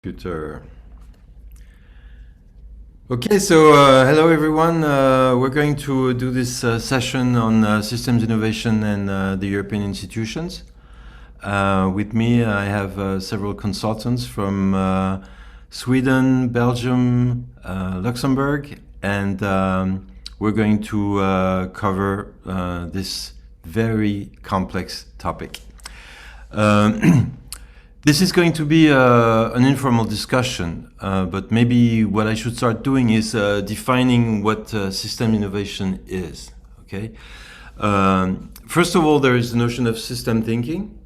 Computer. Okay, so hello everyone. We're going to do this session on systems innovation and the European institutions. With me, I have several consultants from Sweden, Belgium, Luxembourg, and we're going to cover this very complex topic. This is going to be an informal discussion, but maybe what I should start doing is defining what system innovation is. Okay. First of all, there is the notion of system thinking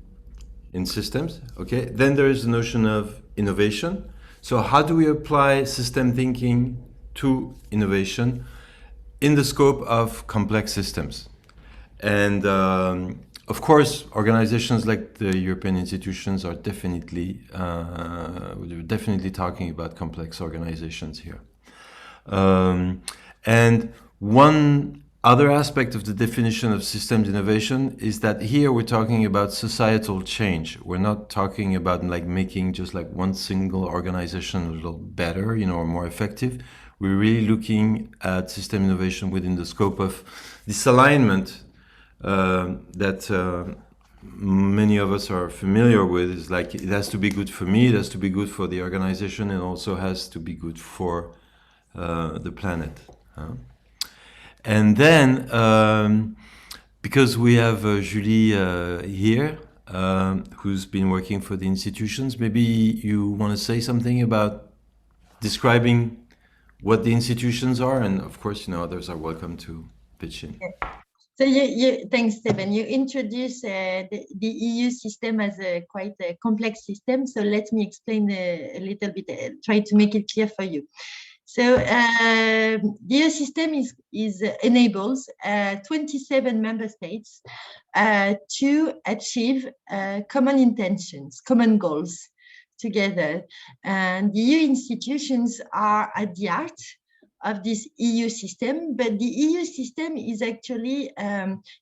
in systems. Okay. Then there is the notion of innovation. So how do we apply system thinking to innovation in the scope of complex systems? And of course, organizations like the European institutions are definitely talking about complex organizations here. And one other aspect of the definition of systems innovation is that here we're talking about societal change. We're not talking about like making just like one single organization a little better, or more effective. We're really looking at system innovation within the scope of this alignment that many of us are familiar with. Is like it has to be good for me, it has to be good for the organization, and also has to be good for the planet. And then, because we have Julie here, who's been working for the institutions, maybe you want to say something about describing what the institutions are, and of course, others are welcome to pitch in. So thanks, Stephen. You introduced the EU system as a quite a complex system. So let me explain a little bit, try to make it clear for you. So the EU system enables 27 member states to achieve common intentions, common goals together. And the EU institutions are at the heart of this EU system, but the EU system is actually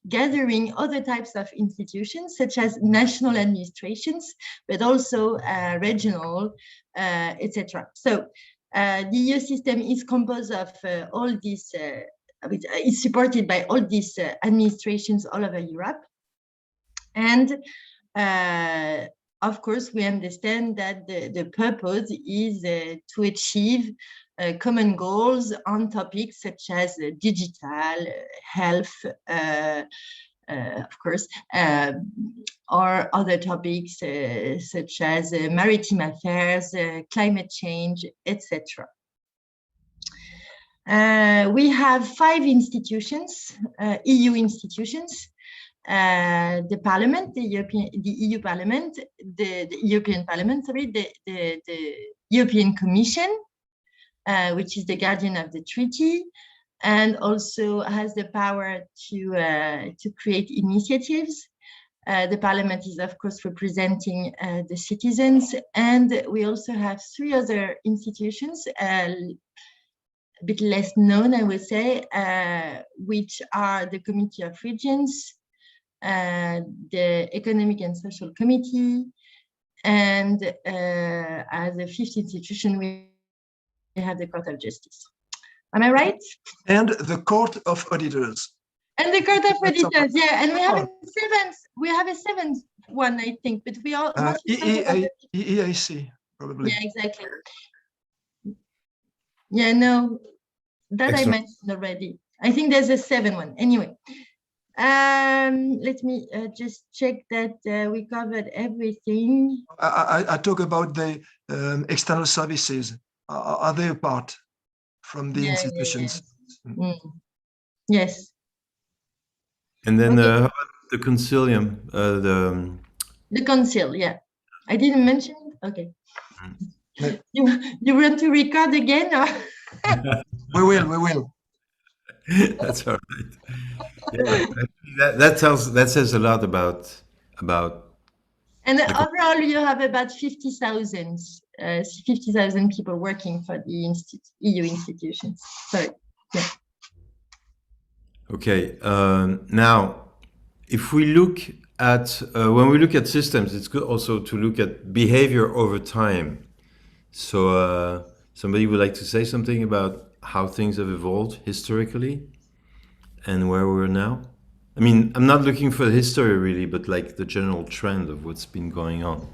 gathering other types of institutions, such as national administrations, but also regional, etc. So the EU system is composed of all these, is supported by all these administrations all over Europe. And of course, we understand that the purpose is to achieve common goals on topics such as digital, health, of course, or other topics such as maritime affairs, climate change, etc. We have 5 institutions, EU institutions. The Parliament, the EU Parliament, the European Parliament, sorry, the European Commission, which is the guardian of the treaty, and also has the power to create initiatives. The Parliament is, of course, representing the citizens, and we also have 3 other institutions, a bit less known, I would say, which are the Committee of Regions, the Economic and Social Committee, and as a 5th institution, we have the Court of Justice. Am I right? And the Court of Auditors. And the Court of Auditors, yeah. And we have a seventh one, I think, but we all EEAC, probably. Yeah, exactly. Yeah, no, that Excellent. I mentioned already. I think there's a 7th one. Anyway, let me just check that we covered everything. I talk about the external services. Are they apart from the institutions? Yeah. Yes. And then Okay. how about the concilium, The council, yeah. I didn't mention it. Okay. You want to record again? Or? We will. That's all right. Yeah, that says a lot about. And overall, you have about 50,000 people working for the EU institutions. Sorry. Yeah. Okay. Now, if we look at when we look at systems, it's good also to look at behavior over time. So somebody would like to say something about how things have evolved historically and where we're now? I mean, I'm not looking for the history really, but like the general trend of what's been going on.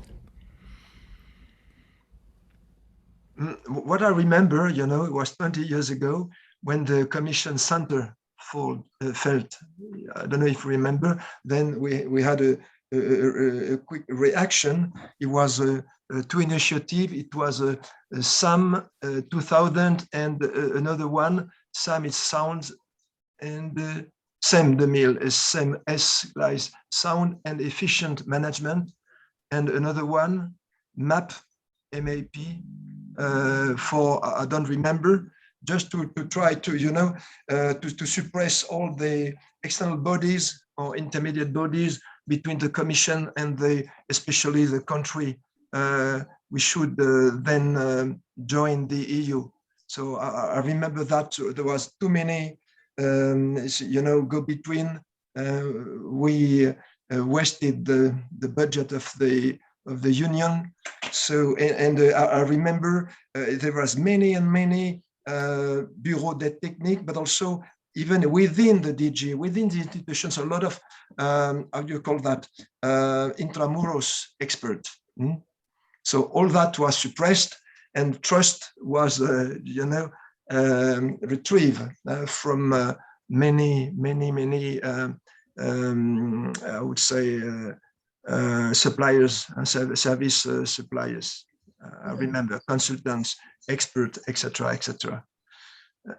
What I remember, it was 20 years ago when the Commission Center felt. I don't know if you remember. Then we had a quick reaction. It was two initiatives. It was SAM 2000 and another one. SAM is sounds and SEM, the mill is SEM, S like sound and efficient management. And another one, MAP, MAP, for I don't remember, just to try to to suppress all the external bodies or intermediate bodies between the Commission and especially the country. We should then join the EU. So I remember that there was too many go between. We wasted the budget of the union. So and I remember there was many and many bureau de technique, but also even within the DG, within the institutions, a lot of how do you call that, intramuros experts. So all that was suppressed, and trust was retrieved from many I would say suppliers and service suppliers. I remember consultants, experts, etc.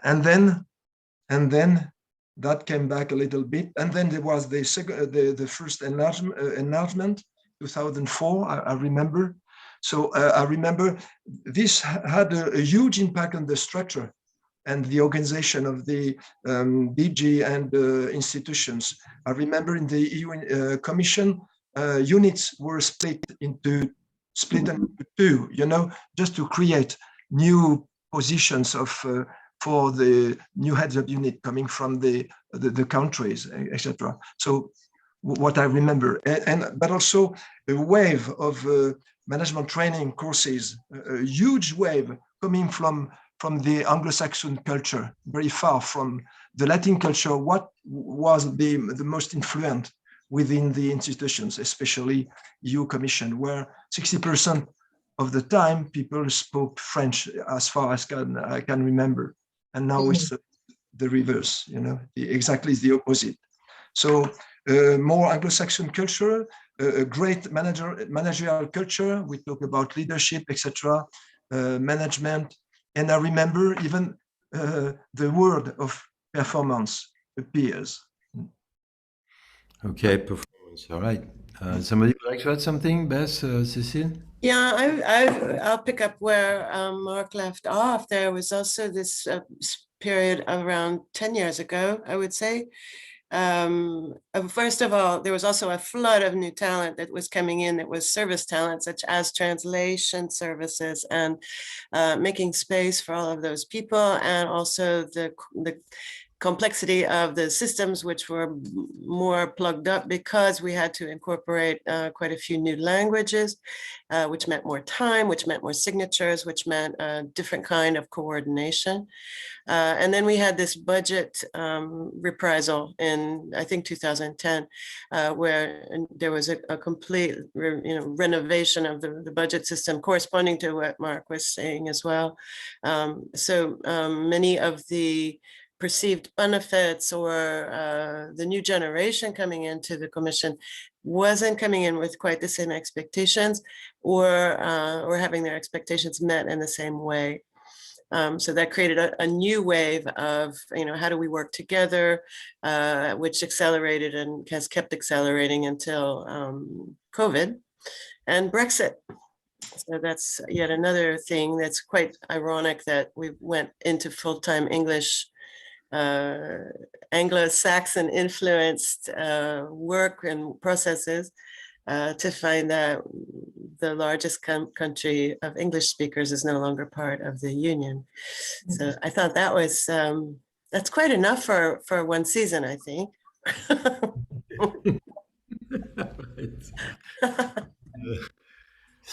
And then that came back a little bit, and then there was the first enlargement 2004. I remember. So I remember this had a huge impact on the structure and the organization of the DG and institutions. I remember in the EU Commission, units were split into two, just to create new positions for the new heads of unit coming from the countries, etc. So what I remember, but also a wave of management training courses, a huge wave coming from the Anglo-Saxon culture, very far from the Latin culture. What was the most influent within the institutions, especially EU Commission, where 60% of the time people spoke French, as far as I can remember, and now it's the reverse. Exactly the opposite. So more Anglo-Saxon culture, a great managerial culture. We talk about leadership, etc., management. And I remember even the word of performance appears. Okay, performance. All right. Somebody would like to add something, Bess, Cécile? Yeah, I'll pick up where Mark left off. There was also this period around 10 years ago, I would say. First of all, there was also a flood of new talent that was coming in that was service talent, such as translation services, and making space for all of those people, and also the complexity of the systems, which were more plugged up because we had to incorporate quite a few new languages, which meant more time, which meant more signatures, which meant a different kind of coordination. And then we had this budget reprisal in, I think, 2010, where there was a complete renovation of the budget system, corresponding to what Mark was saying as well. So many of the perceived benefits or the new generation coming into the Commission wasn't coming in with quite the same expectations, or having their expectations met in the same way. So that created a new wave of, how do we work together, which accelerated and has kept accelerating until COVID and Brexit. So that's yet another thing that's quite ironic, that we went into full-time English, Anglo-Saxon influenced work and processes to find that the largest country of English speakers is no longer part of the union. So I thought that was, that's quite enough for one season, I think.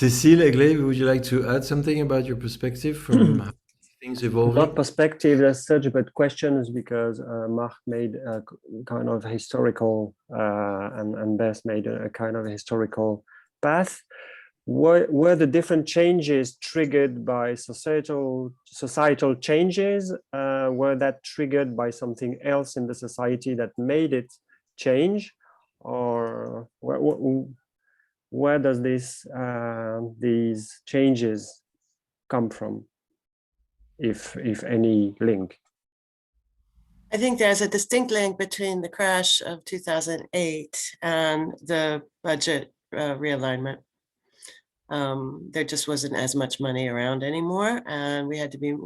Cécile, Egle, would you like to add something about your perspective from how things evolving? Not perspective as such, but questions, because Marc made a kind of historical and Beth made a kind of historical path. Were the different changes triggered by societal changes? Were that triggered by something else in the society that made it change? Or where does these changes come from, if any link? I think there's a distinct link between the crash of 2008 and the budget realignment. There just wasn't as much money around anymore, and we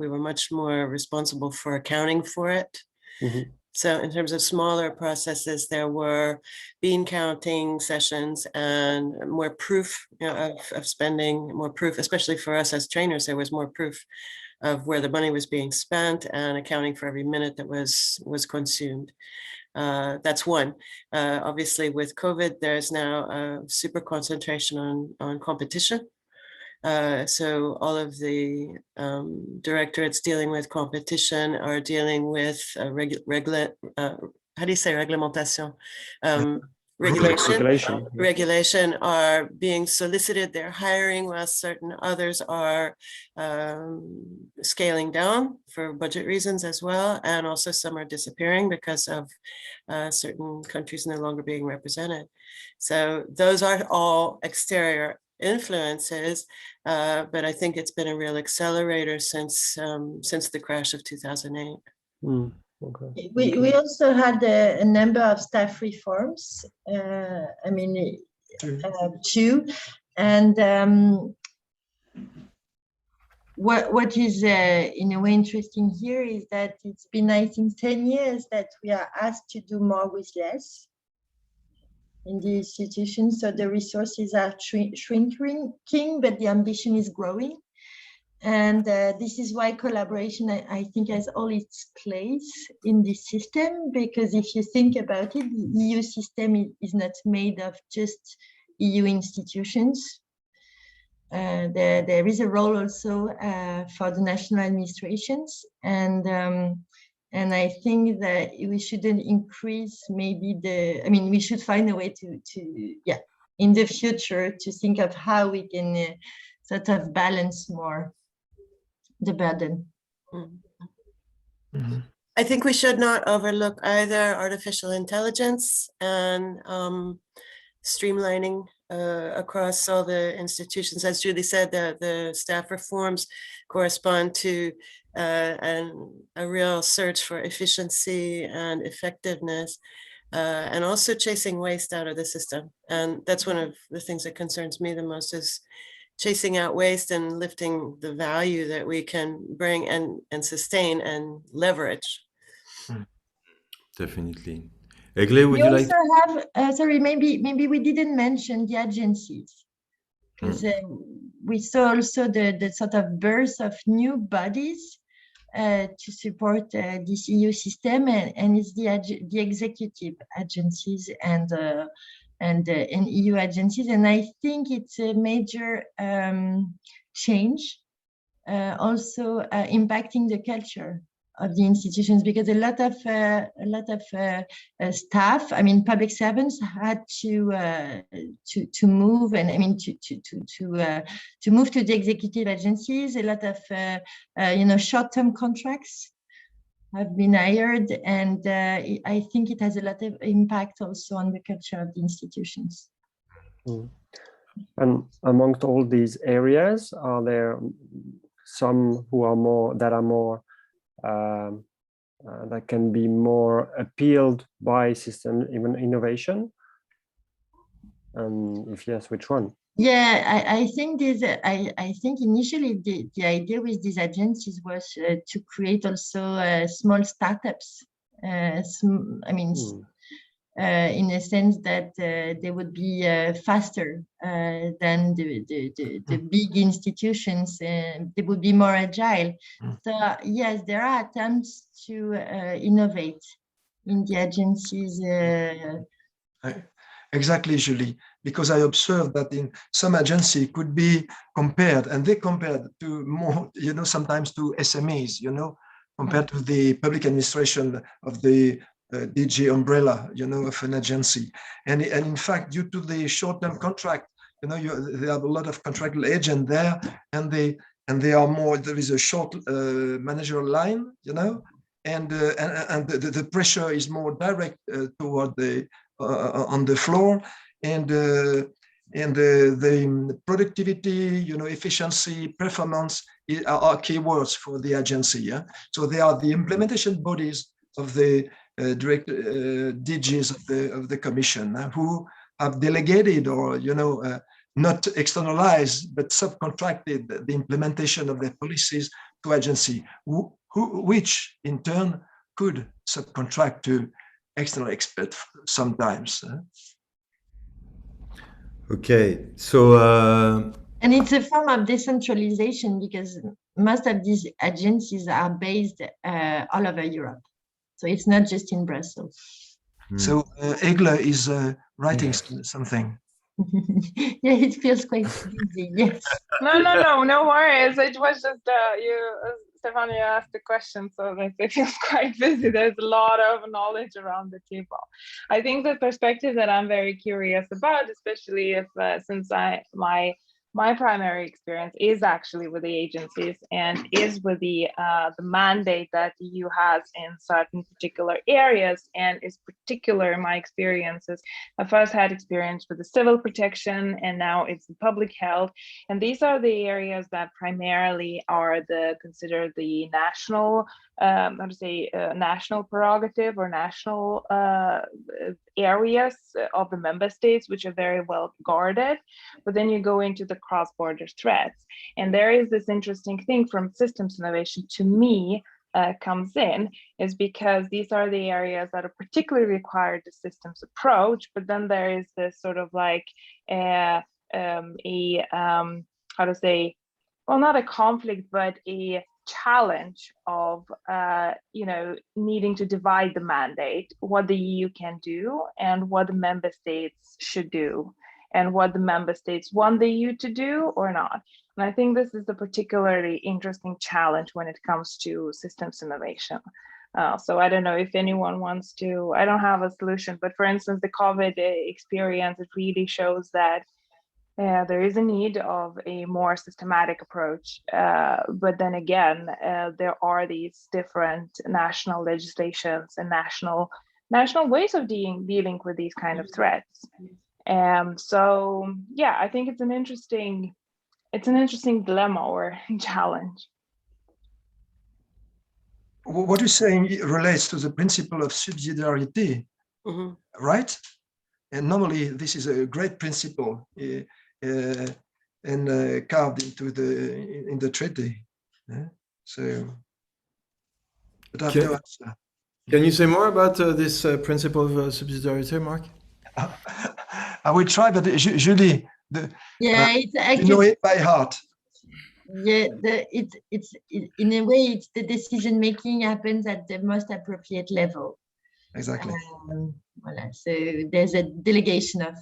were much more responsible for accounting for it. Mm-hmm. So in terms of smaller processes, there were bean counting sessions and more proof of spending, more proof, especially for us as trainers, there was more proof of where the money was being spent and accounting for every minute that was consumed. That's one. Obviously, with COVID, there's now a super concentration on competition. So all of the directorates dealing with competition are dealing with how do you say réglementation? Regulation are being solicited, they're hiring, while certain others are scaling down for budget reasons as well. And also some are disappearing because of certain countries no longer being represented. So those are all exterior influences, but I think it's been a real accelerator since the crash of 2008. Okay. We also had a number of staff reforms. I mean, two, and what is in a way interesting here is that it's been, I think, 10 years that we are asked to do more with less in the institutions. So the resources are shrinking, but the ambition is growing. And this is why collaboration, I think, has all its place in this system, because if you think about it, the EU system is not made of just EU institutions. There is a role also for the national administrations, and I think that we shouldn't increase maybe we should find a way to in the future to think of how we can sort of balance more the burden. Mm-hmm. I think we should not overlook either artificial intelligence and streamlining across all the institutions. As Julie said, the staff reforms correspond to a real search for efficiency and effectiveness, and also chasing waste out of the system. And that's one of the things that concerns me the most, is chasing out waste and lifting the value that we can bring and sustain and leverage. Definitely. Egle, would you like? We also have, sorry, maybe we didn't mention the agencies, because we saw also the sort of birth of new bodies to support this EU system, and it's the executive agencies and EU agencies, and I think it's a major change, also impacting the culture of the institutions, because a lot of staff, I mean, public servants had to move, and I mean to move to the executive agencies. A lot of short-term contracts have been hired, and I think it has a lot of impact also on the culture of the institutions. And amongst all these areas, are there some that can be more appealed by system even innovation? And if yes, which one? Yeah, I think I think initially the idea with these agencies was to create also small startups. In a sense that they would be faster than the big institutions, and they would be more agile. So yes, there are attempts to innovate in the agencies. Exactly, Julie, because I observed that in some agency could be compared, and they compared to more, sometimes to SMEs, compared to the public administration of the DG umbrella, of an agency. And in fact, due to the short-term contract, they have a lot of contractual agent there, and they are more, there is a short managerial line, and the pressure is more direct toward the on the floor, and the productivity, efficiency, performance are keywords for the agency. Yeah, so they are the implementation bodies of the direct DGs of the commission who have delegated or not externalized but subcontracted the implementation of their policies to agency, which in turn could subcontract to external experts sometimes. Okay, so and it's a form of decentralization because most of these agencies are based all over Europe, so it's not just in Brussels. So Egla is writing something. Yeah, it feels quite busy. Yes. No worries. It was just Stefan, you asked the question, so it feels quite busy. There's a lot of knowledge around the table. I think the perspective that I'm very curious about, especially if since my primary experience is actually with the agencies and is with the mandate that the EU has in certain particular areas, and is particular in my experiences. I first had experience with the civil protection, and now it's the public health. And these are the areas that primarily are considered the national, national prerogative or national areas of the member states, which are very well guarded. But then you go into the cross-border threats, and there is this interesting thing from systems innovation to me comes in, is because these are the areas that are particularly required the systems approach. But then there is this sort of like not a conflict, but a challenge of needing to divide the mandate, what the EU can do and what the member states should do, and what the member states want the EU to do or not. And I think this is a particularly interesting challenge when it comes to systems innovation. So I don't know if anyone wants to, I don't have a solution, but for instance, the COVID experience, it really shows that there is a need of a more systematic approach. But then again, there are these different national legislations and national ways of dealing with these kind of threats. So yeah, I think it's an interesting dilemma or challenge. What you're saying relates to the principle of subsidiarity, right? And normally this is a great principle and carved into in the treaty. Yeah? So, but I have no answer. Can you say more about this principle of subsidiarity, Mark? I will try, but Julie, it's actually, you know it by heart. Yeah, it's in a way, it's the decision making happens at the most appropriate level. Exactly. So there's a delegation of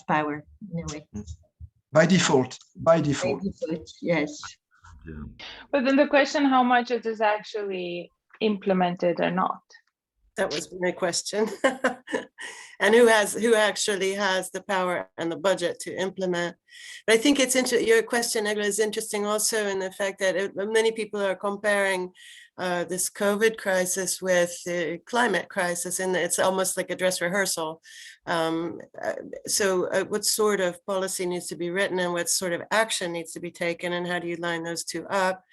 power in a way. By default. Yes. Yeah. But then the question, how much it is actually implemented or not? That was my question. And who actually has the power and the budget to implement? But I think it's your question, Egla, is interesting also in the fact that many people are comparing this COVID crisis with the climate crisis, and it's almost like a dress rehearsal. So what sort of policy needs to be written and what sort of action needs to be taken, and how do you line those two up?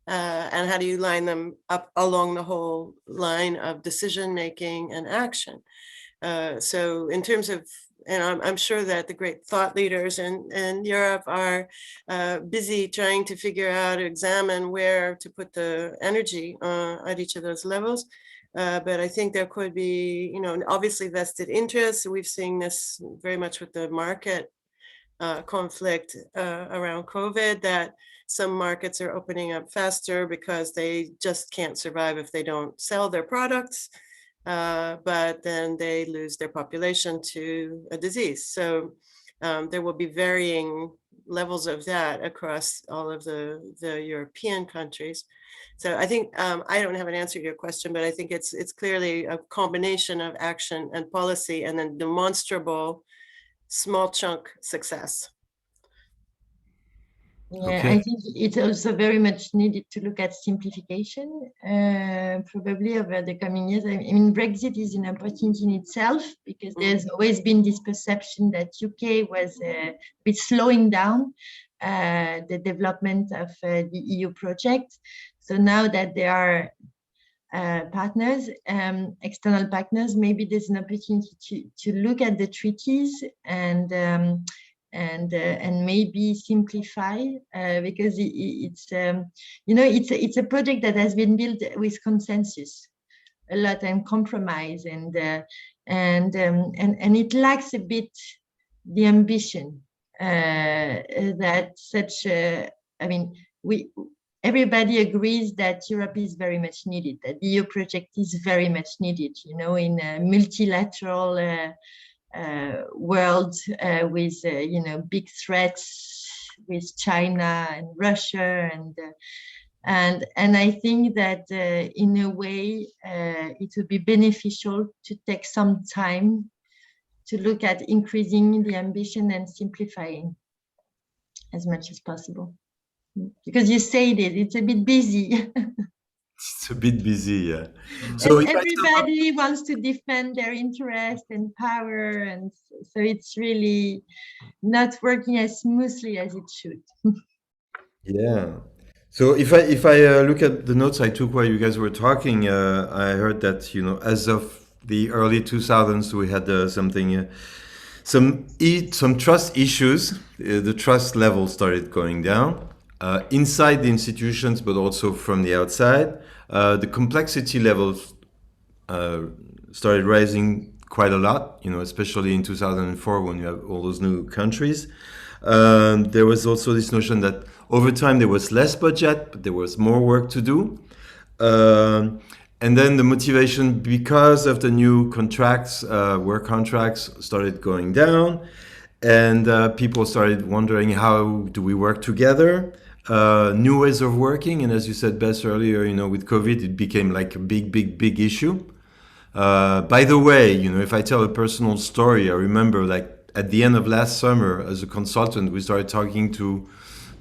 And how do you line them up along the whole line of decision making and action? So in terms of, and I'm sure that the great thought leaders in Europe are busy trying to figure out, examine where to put the energy at each of those levels. But I think there could be, obviously vested interests. We've seen this very much with the market conflict around COVID, that some markets are opening up faster because they just can't survive if they don't sell their products. but then they lose their population to a disease. So there will be varying levels of that across all of the European countries. So I think I don't have an answer to your question, but I think it's clearly a combination of action and policy, and then demonstrable small chunk success. Yeah, Okay. I think it's also very much needed to look at simplification, probably over the coming years. I mean, Brexit is an opportunity in itself, because there's always been this perception that UK was a bit slowing down the development of the EU project. So now that there are partners, external partners, maybe there's an opportunity to look at the treaties and maybe simplify, because it's you know, it's a project that has been built with consensus a lot and compromise, and it lacks a bit the ambition that such I mean, everybody agrees that Europe is very much needed, that the EU project is very much needed, you know, in a multilateral world with you know, big threats with China and Russia, and I think that in a way it would be beneficial to take some time to look at increasing the ambition and simplifying as much as possible, because you said it's a bit busy. It's a bit busy, yeah. So if I Everybody wants to defend their interest and power, and so it's really not working as smoothly as it should. Yeah. So if I look at the notes I took while you guys were talking, I heard that, you know, as of the early 2000s, we had some trust issues. The trust level started going down inside the institutions, but also from the outside. The complexity levels started rising quite a lot, you know, especially in 2004 when you have all those new countries. There was also this notion that over time there was less budget, but there was more work to do. And then the motivation, because of the new contracts, work contracts, started going down. And people started wondering, how do we work together? New ways of working. And as you said, Bess, earlier, you know, with COVID, it became like a big issue. By the way, you know, if I tell a personal story, I remember like at the end of last summer, as a consultant, we started talking to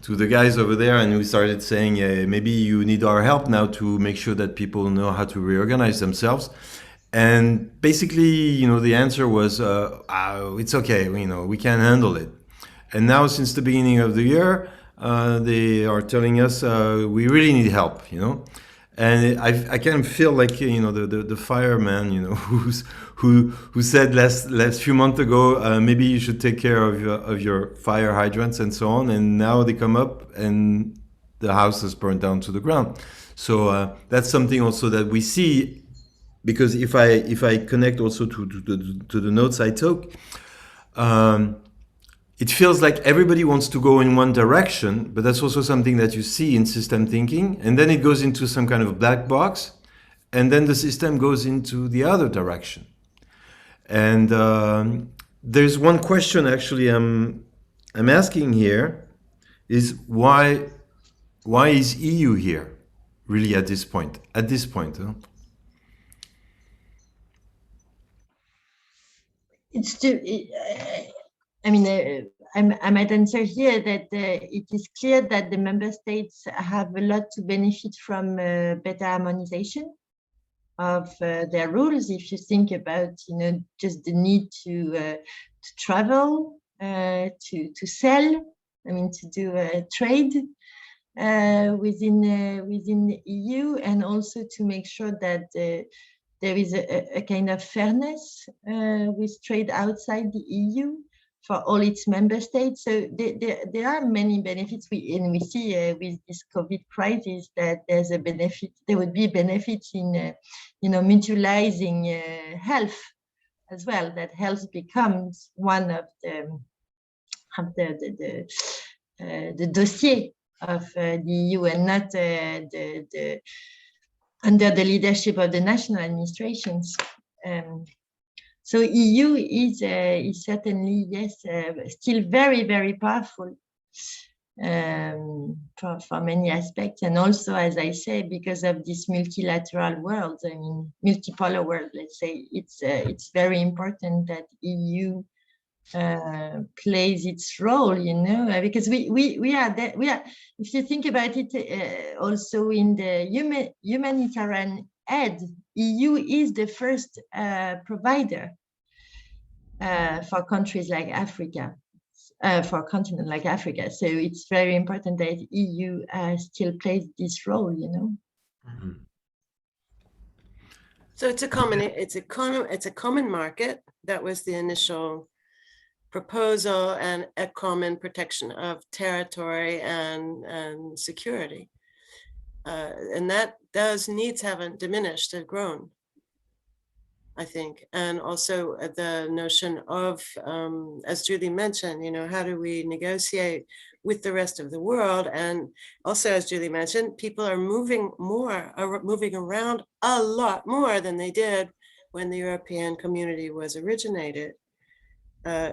the guys over there, and we started saying, maybe you need our help now to make sure that people know how to reorganize themselves. And basically, you know, the answer was, it's okay, you know, we can handle it. And now, since the beginning of the year, they are telling us we really need help, you know. And I kind of feel like, you know, the fireman, you know, who said last few months ago, maybe you should take care of your fire hydrants and so on. And now they come up and the house is burned down to the ground. So that's something also that we see, because if I connect also to the notes I took, it feels like everybody wants to go in one direction, but that's also something that you see in system thinking. And then it goes into some kind of black box, and then the system goes into the other direction. And there's one question actually I'm asking here, is why is EU here really at this point? At this point, huh? It's still, I mean, I might answer here that it is clear that the member states have a lot to benefit from better harmonization of their rules. If you think about, you know, just the need to travel, to sell, I mean, to do trade within the EU, and also to make sure that there is a kind of fairness with trade outside the EU for all its member states. So there are many benefits. We see with this COVID crisis that there's a benefit. There would be benefits in you know, mutualizing health as well. That health becomes one of the dossier of the EU, and not under the leadership of the national administrations. So EU is certainly, yes, still very, very powerful for many aspects. And also, as I say, because of this multilateral world, I mean, multipolar world, let's say, it's very important that EU plays its role, you know, because we are there, if you think about it, also in the humanitarian aid, EU is the first provider for countries like Africa, for a continent like Africa. So it's very important that EU still plays this role, you know. Mm-hmm. So it's a common market. That was the initial proposal, and a common protection of territory and security. And that those needs haven't diminished, they've grown, I think. And also the notion of, as Julie mentioned, you know, how do we negotiate with the rest of the world? And also, as Julie mentioned, people are moving around a lot more than they did when the European community was originated.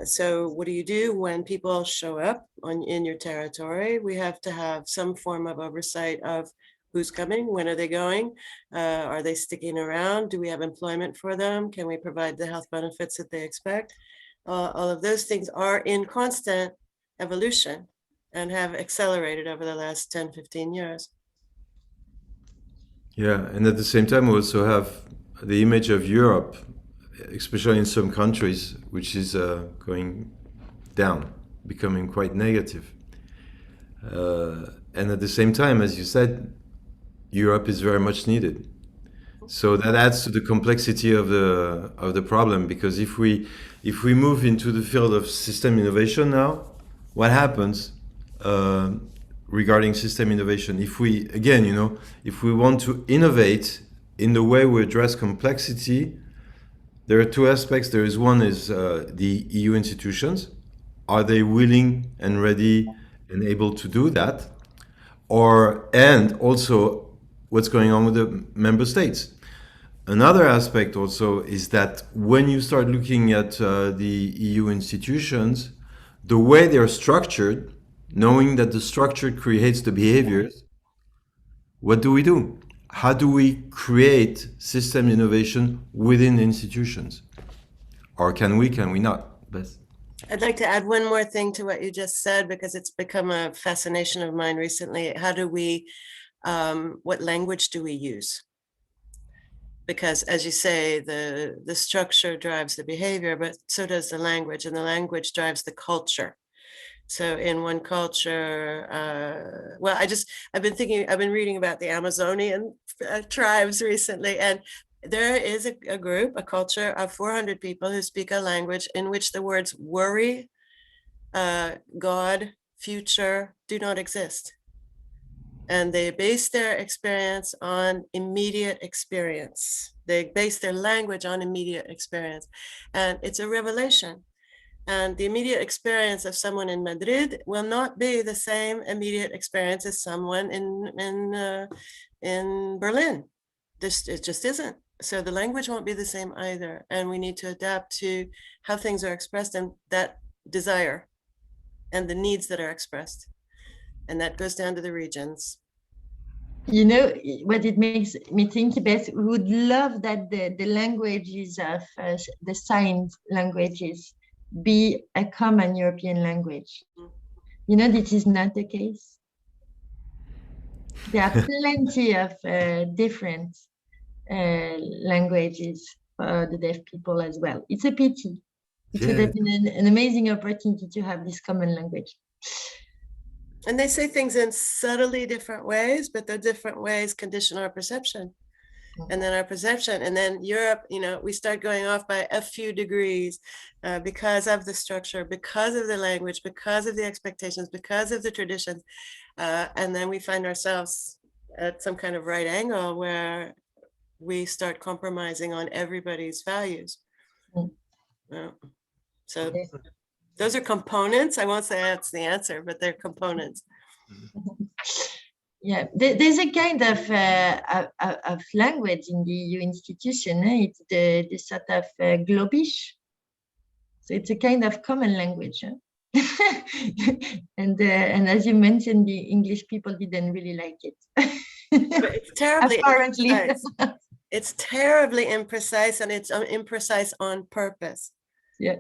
So what do you do when people show up in your territory? We have to have some form of oversight of who's coming, when are they going? Are they sticking around? Do we have employment for them? Can we provide the health benefits that they expect? All of those things are in constant evolution and have accelerated over the last 10, 15 years. Yeah, and at the same time, we also have the image of Europe, especially in some countries, which is going down, becoming quite negative. And at the same time, as you said, Europe is very much needed. So that adds to the complexity of the problem, because if we move into the field of system innovation now, what happens regarding system innovation? If we, again, you know, if we want to innovate in the way we address complexity, there are two aspects. There is one is the EU institutions. Are they willing and ready and able to do that? And also what's going on with the member states. Another aspect also is that when you start looking at the EU institutions, the way they're structured, knowing that the structure creates the behaviors, what do? How do we create system innovation within the institutions? Or can we not? Bess? I'd like to add one more thing to what you just said, because it's become a fascination of mine recently. How do we, what language do we use? Because as you say, the structure drives the behavior, but so does the language, and the language drives the culture. So in one culture, well, I've been reading about the Amazonian tribes recently, and there is a group, a culture of 400 people who speak a language in which the words worry, God, future do not exist. And they base their experience on immediate experience. They base their language on immediate experience. And it's a revelation. And the immediate experience of someone in Madrid will not be the same immediate experience as someone in Berlin. It just isn't. So the language won't be the same either. And we need to adapt to how things are expressed and that desire and the needs that are expressed. And that goes down to the regions. You know, what it makes me think about, we would love that the languages of the sign languages be a common European language. You know, this is not the case. There are plenty of different languages for the deaf people as well. It's a pity. It would have been an amazing opportunity to have this common language. And they say things in subtly different ways, but the different ways condition our perception. And then our perception, and then Europe, you know, we start going off by a few degrees because of the structure, because of the language, because of the expectations, because of the traditions. And then we find ourselves at some kind of right angle where we start compromising on everybody's values. So those are components. I won't say that's the answer, but they're components. Yeah, there's a kind of language in the EU institution. It's the sort of globish. So it's a kind of common language. And as you mentioned, the English people didn't really like it. It's terribly Apparently. imprecise. It's terribly imprecise, and it's imprecise on purpose. Yeah.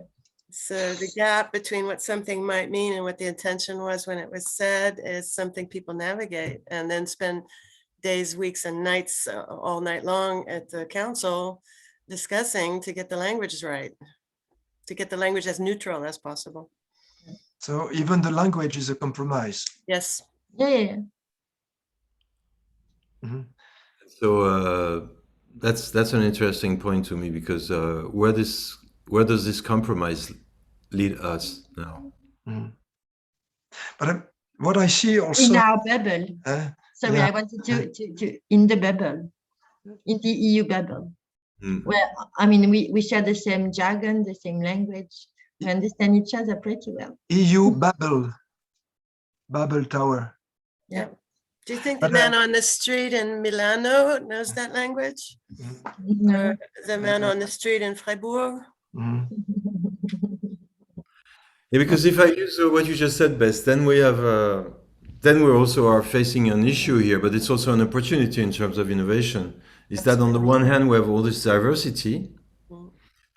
So the gap between what something might mean and what the intention was when it was said is something people navigate, and then spend days, weeks, and nights, all night long at the council discussing to get the language right, to get the language as neutral as possible. So even the language is a compromise. Yes. Yeah. Mm-hmm. So that's an interesting point to me, because where does this compromise lead us now? Mm-hmm. But what I see also in our bubble. Sorry, yeah. I wanted to in the bubble, in the EU bubble. Well, I mean, we share the same jargon, the same language. We understand each other pretty well. EU Babel Tower. Yeah. Do you think the man on the street in Milano knows that language? No. Or the man on the street in Freiburg? Yeah, because if I use what you just said, Bess, then we have, then we also are facing an issue here, but it's also an opportunity in terms of innovation. Is that on the one hand, we have all this diversity,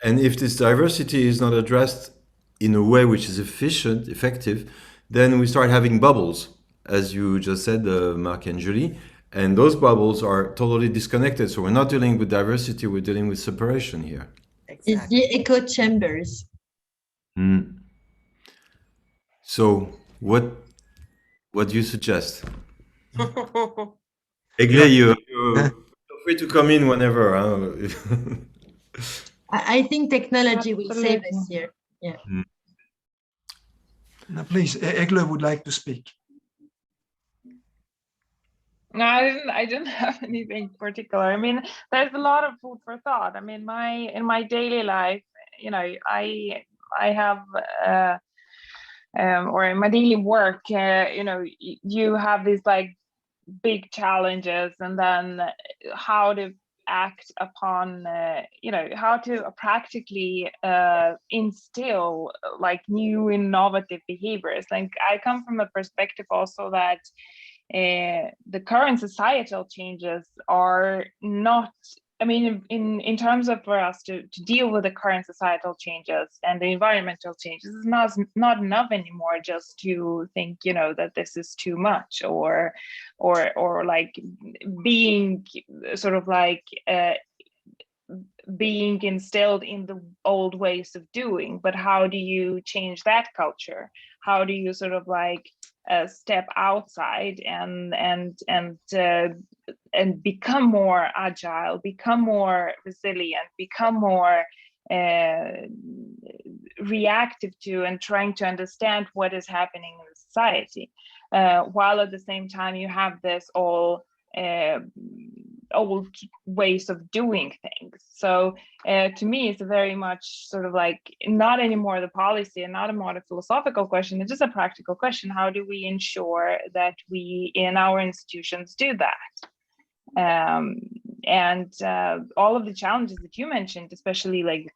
and if this diversity is not addressed in a way which is efficient, effective, then we start having bubbles, as you just said, Mark and Julie, and those bubbles are totally disconnected. So we're not dealing with diversity, we're dealing with separation here. Exactly. It's the echo chambers. So what do you suggest? Egle, you feel free to come in whenever. I think technology will save us here. Yeah. Now, please, Egle would like to speak. No, I didn't have anything particular. I mean, there's a lot of food for thought. I mean, in my daily life, you know, I have or in my daily work, you know, you have these like big challenges, and then how to act upon, you know, how to practically instill like new innovative behaviors. Like I come from a perspective also that the current societal changes are not, I mean, in terms of for us to deal with the current societal changes and the environmental changes, it's not enough anymore just to think, you know, that this is too much, or like being sort of like being instilled in the old ways of doing. But how do you change that culture? How do you sort of like step outside and become more agile, become more resilient, become more reactive to and trying to understand what is happening in society, while at the same time you have this all old ways of doing things. So to me, it's very much sort of like not anymore the policy and not a more philosophical question. It's just a practical question. How do we ensure that we in our institutions do that? And all of the challenges that you mentioned, especially like the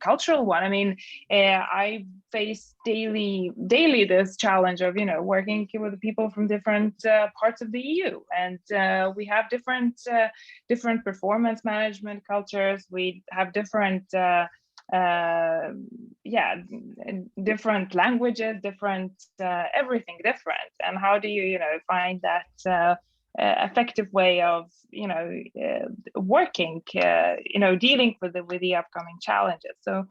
cultural one. I mean, I face daily this challenge of, you know, working with people from different parts of the EU, and we have different performance management cultures. We have different different languages, different everything different. And how do you, you know, find that effective way of, you know, working, you know, dealing with the upcoming challenges. So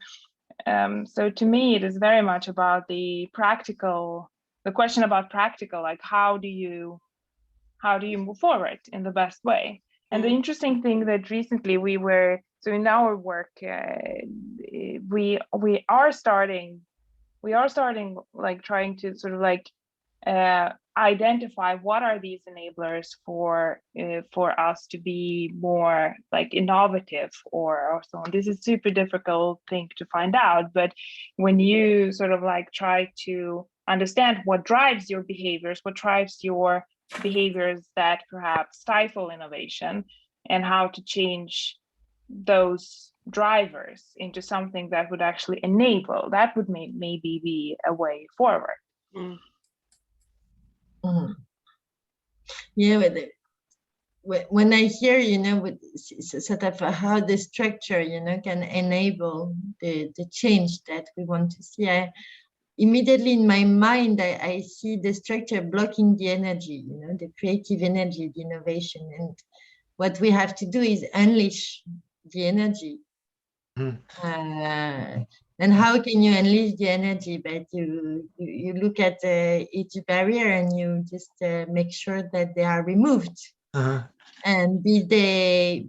so to me, it is very much about the question about practical, like how do you move forward in the best way? And the interesting thing that recently so in our work, we are starting like trying to sort of like identify what are these enablers for us to be more like innovative or so on. This is super difficult thing to find out, but when you sort of like try to understand what drives your behaviors, what drives your behaviors that perhaps stifle innovation, and how to change those drivers into something that would actually enable. That would maybe be a way forward. Mm. Mhm. Yeah, when I hear, with sort of how the structure, can enable the change that we want to see, immediately in my mind, I see the structure blocking the energy, the creative energy, the innovation. And what we have to do is unleash the energy. And how can you unleash the energy? But you look at each barrier and you just make sure that they are removed. And be they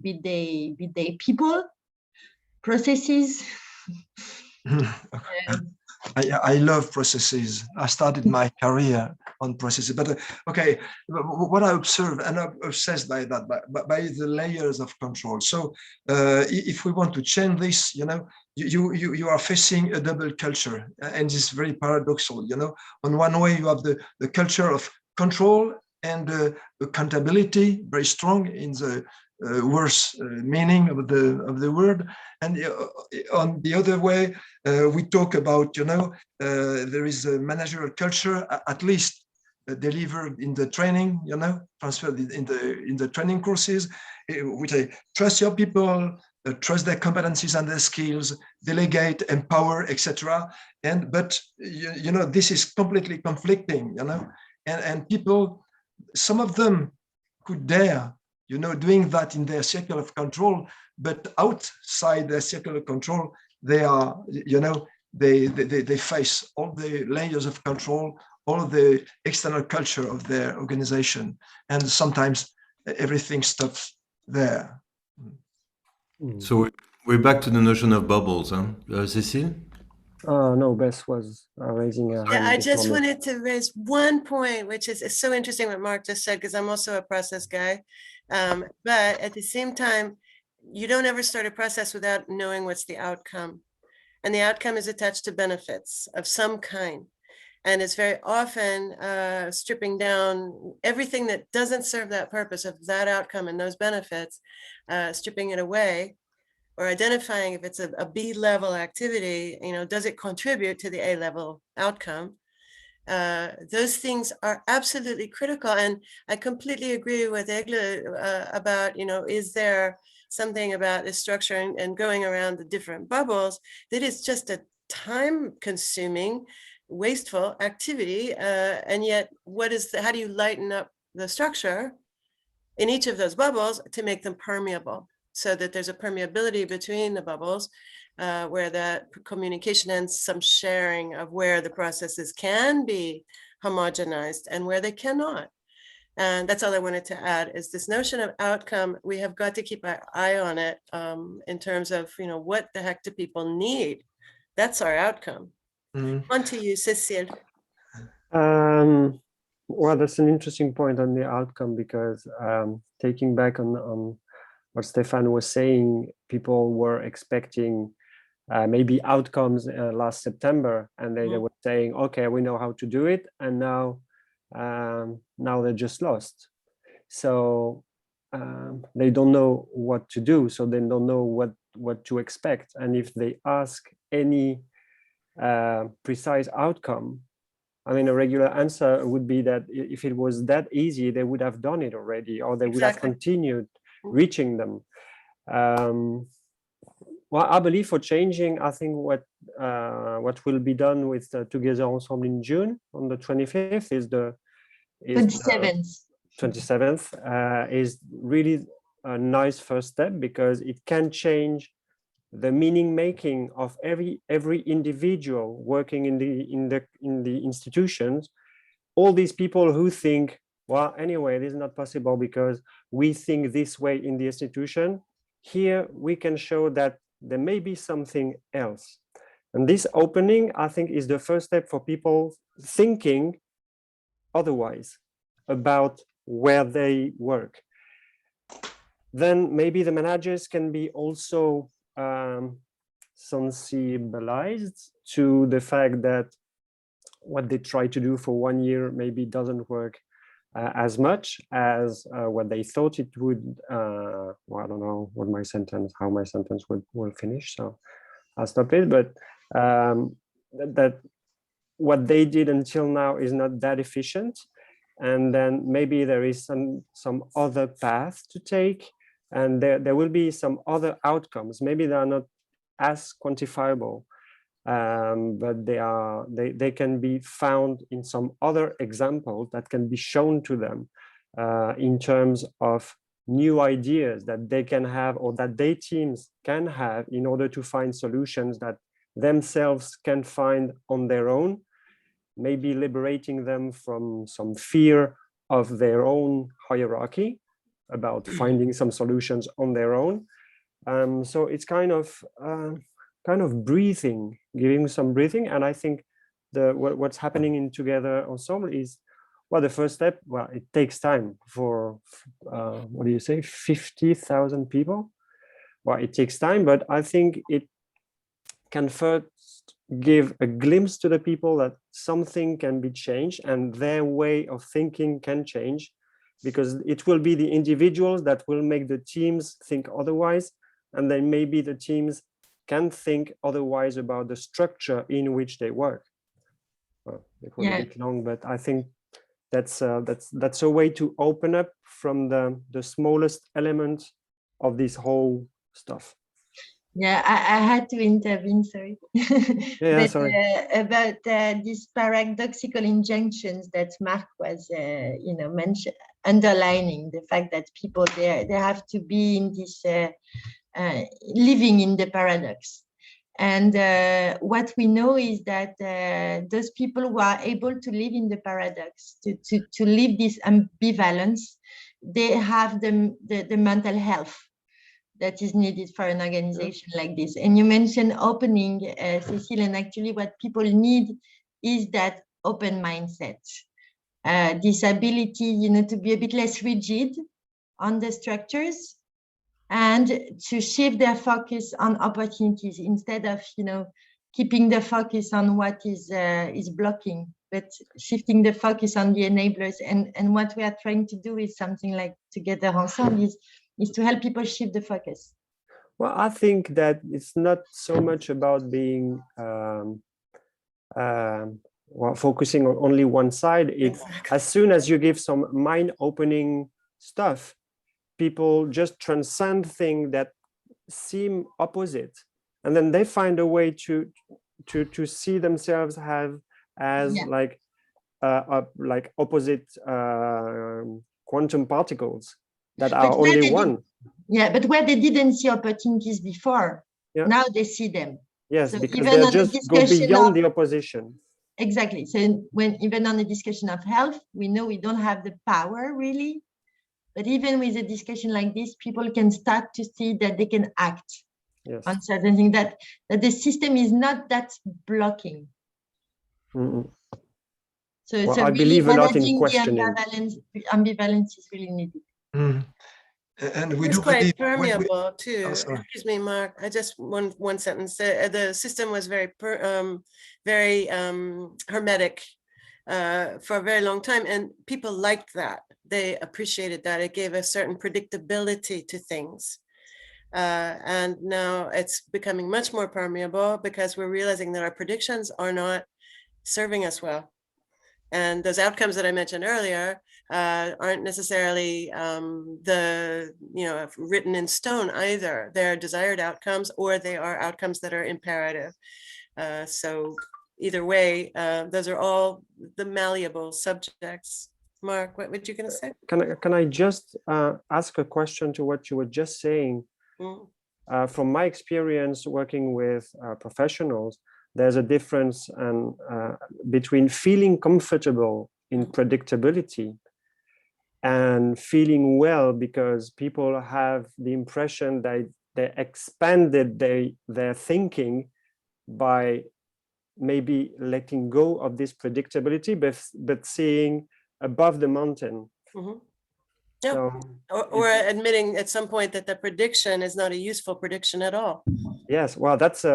people, processes. I love processes. I started my career on processes, but okay, what I observe, and I'm obsessed by that, by the layers of control. So if we want to change this, you are facing a double culture, and it's very paradoxal. On one way you have the culture of control and accountability, very strong in the worst meaning of the word, and on the other way we talk about there is a managerial culture, at least delivered in the training, transferred in the training courses, which I trust your people, trust their competencies and their skills, delegate, empower, etc. But this is completely conflicting, and people, some of them could dare, doing that in their circle of control, but outside their circle of control, they are, they face all the layers of control, all of the external culture of their organization, and sometimes everything stops there. So we're back to the notion of bubbles, huh? Cécile? No, Bess was raising her hand. Yeah, I just wanted to raise one point, which is it's so interesting what Mark just said, because I'm also a process guy. But at the same time, you don't ever start a process without knowing what's the outcome. And the outcome is attached to benefits of some kind. And it's very often stripping down everything that doesn't serve that purpose of that outcome and those benefits, stripping it away, or identifying if it's a B-level activity, does it contribute to the A-level outcome? Those things are absolutely critical. And I completely agree with Egle about, is there something about this structure and going around the different bubbles that is just a time-consuming, wasteful activity. And yet, how do you lighten up the structure in each of those bubbles to make them permeable, so that there's a permeability between the bubbles, where that communication and some sharing of where the processes can be homogenized and where they cannot. And that's all I wanted to add, is this notion of outcome. We have got to keep our eye on it in terms of, what the heck do people need? That's our outcome. On to you, Cécile. Well, that's an interesting point on the outcome, because taking back on what Stefan was saying, people were expecting maybe outcomes last September, and they were saying, okay, we know how to do it, and now they're just lost. So they don't know what to do, so they don't know what to expect. And if they ask any precise outcome, I mean, a regular answer would be that if it was that easy, they would have done it already, or they would have continued reaching them. Well, I believe for changing, I think what will be done with Together Ensemble in June on the 25th is 27th is really a nice first step, because it can change the meaning making of every individual working in the institutions. All these people who think, well, anyway, this is not possible because we think this way in the institution. Here we can show that there may be something else. And this opening, I think, is the first step for people thinking otherwise about where they work. Then maybe the managers can be also sensibilized to the fact that what they try to do for 1 year maybe doesn't work as much as what they thought it would. Well, I don't know what how my sentence will finish, so I'll stop it. But that what they did until now is not that efficient, and then maybe there is some other path to take, and there will be some other outcomes. Maybe they are not as quantifiable, but they can be found in some other examples that can be shown to them in terms of new ideas that they can have, or that their teams can have, in order to find solutions that themselves can find on their own, maybe liberating them from some fear of their own hierarchy about finding some solutions on their own. So it's kind of breathing, giving some breathing. And I think what's happening in Together Ensemble is, well, the first step, well, it takes time for, what do you say, 50,000 people? Well, it takes time, but I think it can first give a glimpse to the people that something can be changed and their way of thinking can change, because it will be the individuals that will make the teams think otherwise, and then maybe the teams can think otherwise about the structure in which they work. Well, it was a bit long, but I think that's a way to open up from the smallest element of this whole stuff. Yeah, I had to intervene, sorry. Yeah, but, sorry. About these paradoxical injunctions that Marc was, underlining, the fact that people they have to be in this living in the paradox. And what we know is that those people who are able to live in the paradox, to live this ambivalence, they have the mental health that is needed for an organization like this. And you mentioned opening, Cécile, and actually what people need is that open mindset, this ability, to be a bit less rigid on the structures and to shift their focus on opportunities instead of, keeping the focus on what is blocking, but shifting the focus on the enablers. And what we are trying to do is something like Together Ensemble is to help people shift the focus. Well, I think that it's not so much about being focusing on only one side. It's as soon as you give some mind-opening stuff, people just transcend things that seem opposite, and then they find a way to see themselves as like opposite quantum particles that are only one. But where they didn't see opportunities before, now they see them. Yes, so because they just go beyond the opposition. Exactly. So even on the discussion of health, we know we don't have the power really, but even with a discussion like this, people can start to see that they can act on certain things, that the system is not that blocking. Mm-mm. So, well, so I really believe a lot in managing questioning. The ambivalence is really needed. Mm. And we It's do quite believe permeable too. Oh, sorry. Excuse me, Marc. I just one sentence. The system was very hermetic for a very long time, and people liked that. They appreciated that. It gave a certain predictability to things. And now it's becoming much more permeable because we're realizing that our predictions are not serving us well. And those outcomes that I mentioned earlier aren't necessarily written in stone either. They're desired outcomes, or they are outcomes that are imperative. So either way, those are all the malleable subjects. Marc, what were you going to say? Can I just ask a question to what you were just saying? From my experience working with professionals, there's a difference between feeling comfortable in predictability and feeling well because people have the impression that they expanded their thinking by maybe letting go of this predictability, but seeing above the mountain. Mm-hmm. So, or admitting at some point that the prediction is not a useful prediction at all. Yes, well, there's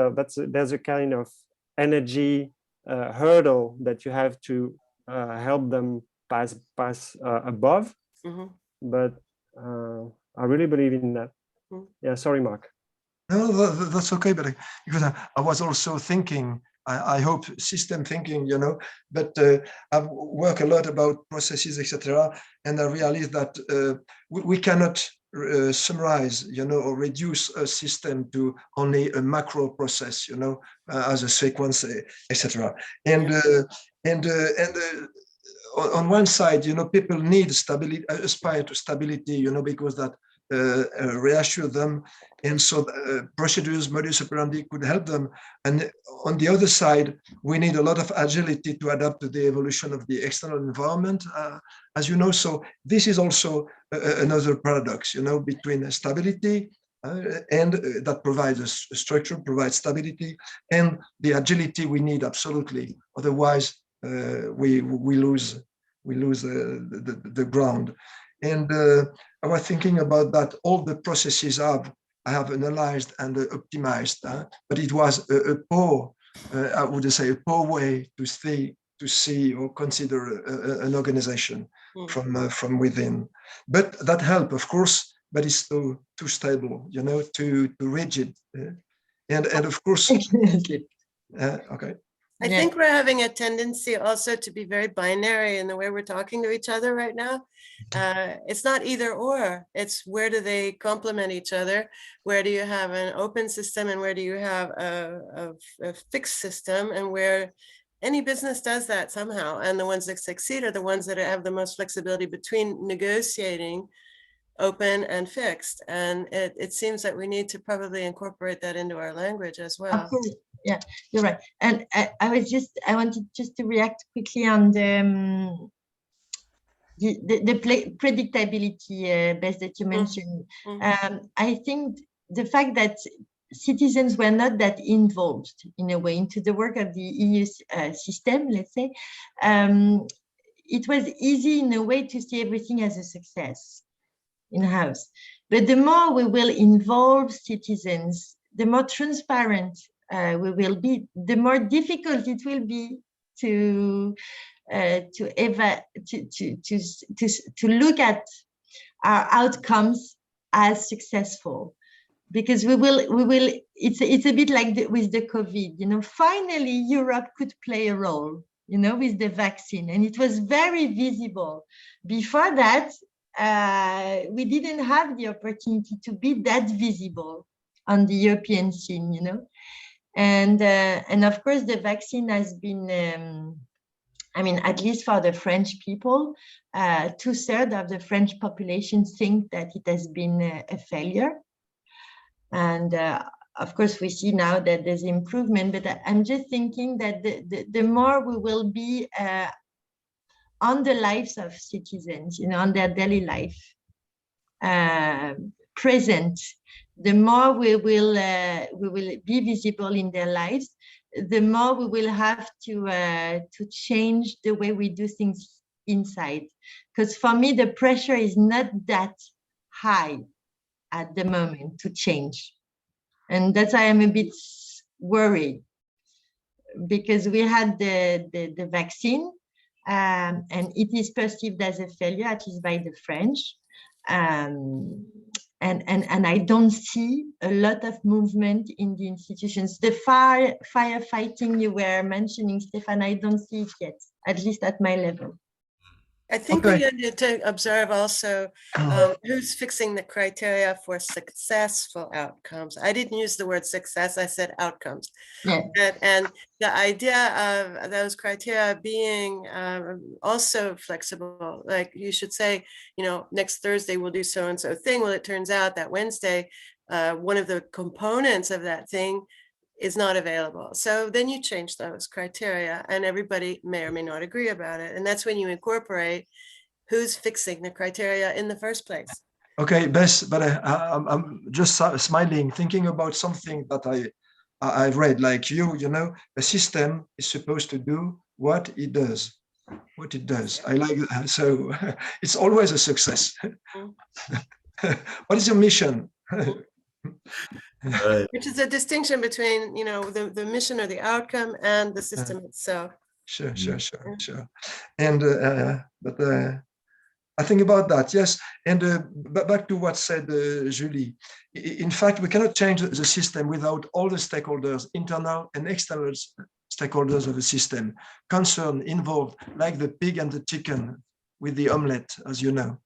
a kind of energy hurdle that you have to help them pass above. But I really believe in that. Yeah, sorry, Mark. No, that's okay, but because I was also thinking, I hope system thinking, you know, but I've worked a lot about processes, etc. And I realized that we cannot summarize, you know, or reduce a system to only a macro process, you know, as a sequence, etc. And on one side, you know, people need stability, aspire to stability, you know, because that reassure them, and so procedures, modus operandi could help them. And on the other side, we need a lot of agility to adapt to the evolution of the external environment, as you know. So this is also another paradox, you know, between stability and that provides a structure, provides stability, and the agility we need absolutely. Otherwise, we lose the ground. And I was thinking about that. All the processes I have analyzed and optimized, but it was a poor, I would say, a poor way to see or consider an organization from within. But that helped, of course, but it's too stable, you know, too rigid, and of course, okay. I think we're having a tendency also to be very binary in the way we're talking to each other right now. It's not either or, it's where do they complement each other? Where do you have an open system and where do you have a fixed system, and where any business does that somehow. And the ones that succeed are the ones that have the most flexibility between negotiating open and fixed. And it seems that we need to probably incorporate that into our language as well. Of course. Yeah, you're right. And I wanted just to react quickly on the predictability base that you mentioned. I think the fact that citizens were not that involved in a way into the work of the EU system, let's say, it was easy in a way to see everything as a success in-house. But the more we will involve citizens, the more transparent we will be, the more difficult it will be to look at our outcomes as successful, because we will it's a bit like with the COVID, you know, finally Europe could play a role, you know, with the vaccine, and it was very visible. Before that, we didn't have the opportunity to be that visible on the European scene, you know. And of course, the vaccine has been, I mean, at least for the French people, 2/3 of the French population think that it has been a failure. And of course, we see now that there's improvement, but I'm just thinking that the more we will be on the lives of citizens, you know, on their daily life, present, the more we will be visible in their lives, the more we will have to change the way we do things inside. Because for me, the pressure is not that high at the moment to change. And that's why I'm a bit worried, because we had the vaccine, and it is perceived as a failure, at least by the French. And I don't see a lot of movement in the institutions. The firefighting you were mentioning, Stefan, I don't see it yet, at least at my level. I think we need to observe also who's fixing the criteria for successful outcomes. I didn't use the word success, I said outcomes. Yeah. And the idea of those criteria being also flexible, like you should say, you know, next Thursday we'll do so-and-so thing. Well, it turns out that Wednesday, one of the components of that thing is not available. So then you change those criteria and everybody may or may not agree about it. And that's when you incorporate who's fixing the criteria in the first place. Okay, Bess, but I'm just smiling, thinking about something that I read, like you know, a system is supposed to do what it does. What it does. I like that. So it's always a success. What is your mission? Which is a distinction between, you know, the mission or the outcome and the system itself. sure. And I think about that, yes. And back to what said Julie. In fact, we cannot change the system without all the stakeholders, internal and external stakeholders of the system, concerned, involved, like the pig and the chicken with the omelette, as you know.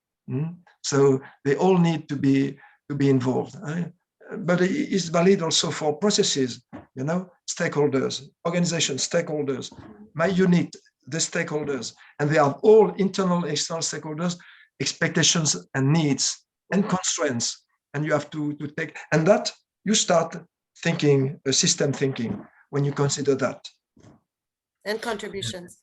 So they all need to be involved. But it's valid also for processes, stakeholders, organizations, stakeholders, my unit, the stakeholders, and they are all internal, external stakeholders, expectations and needs and constraints. And you have to take, and that you start thinking, system thinking, when you consider that. And contributions.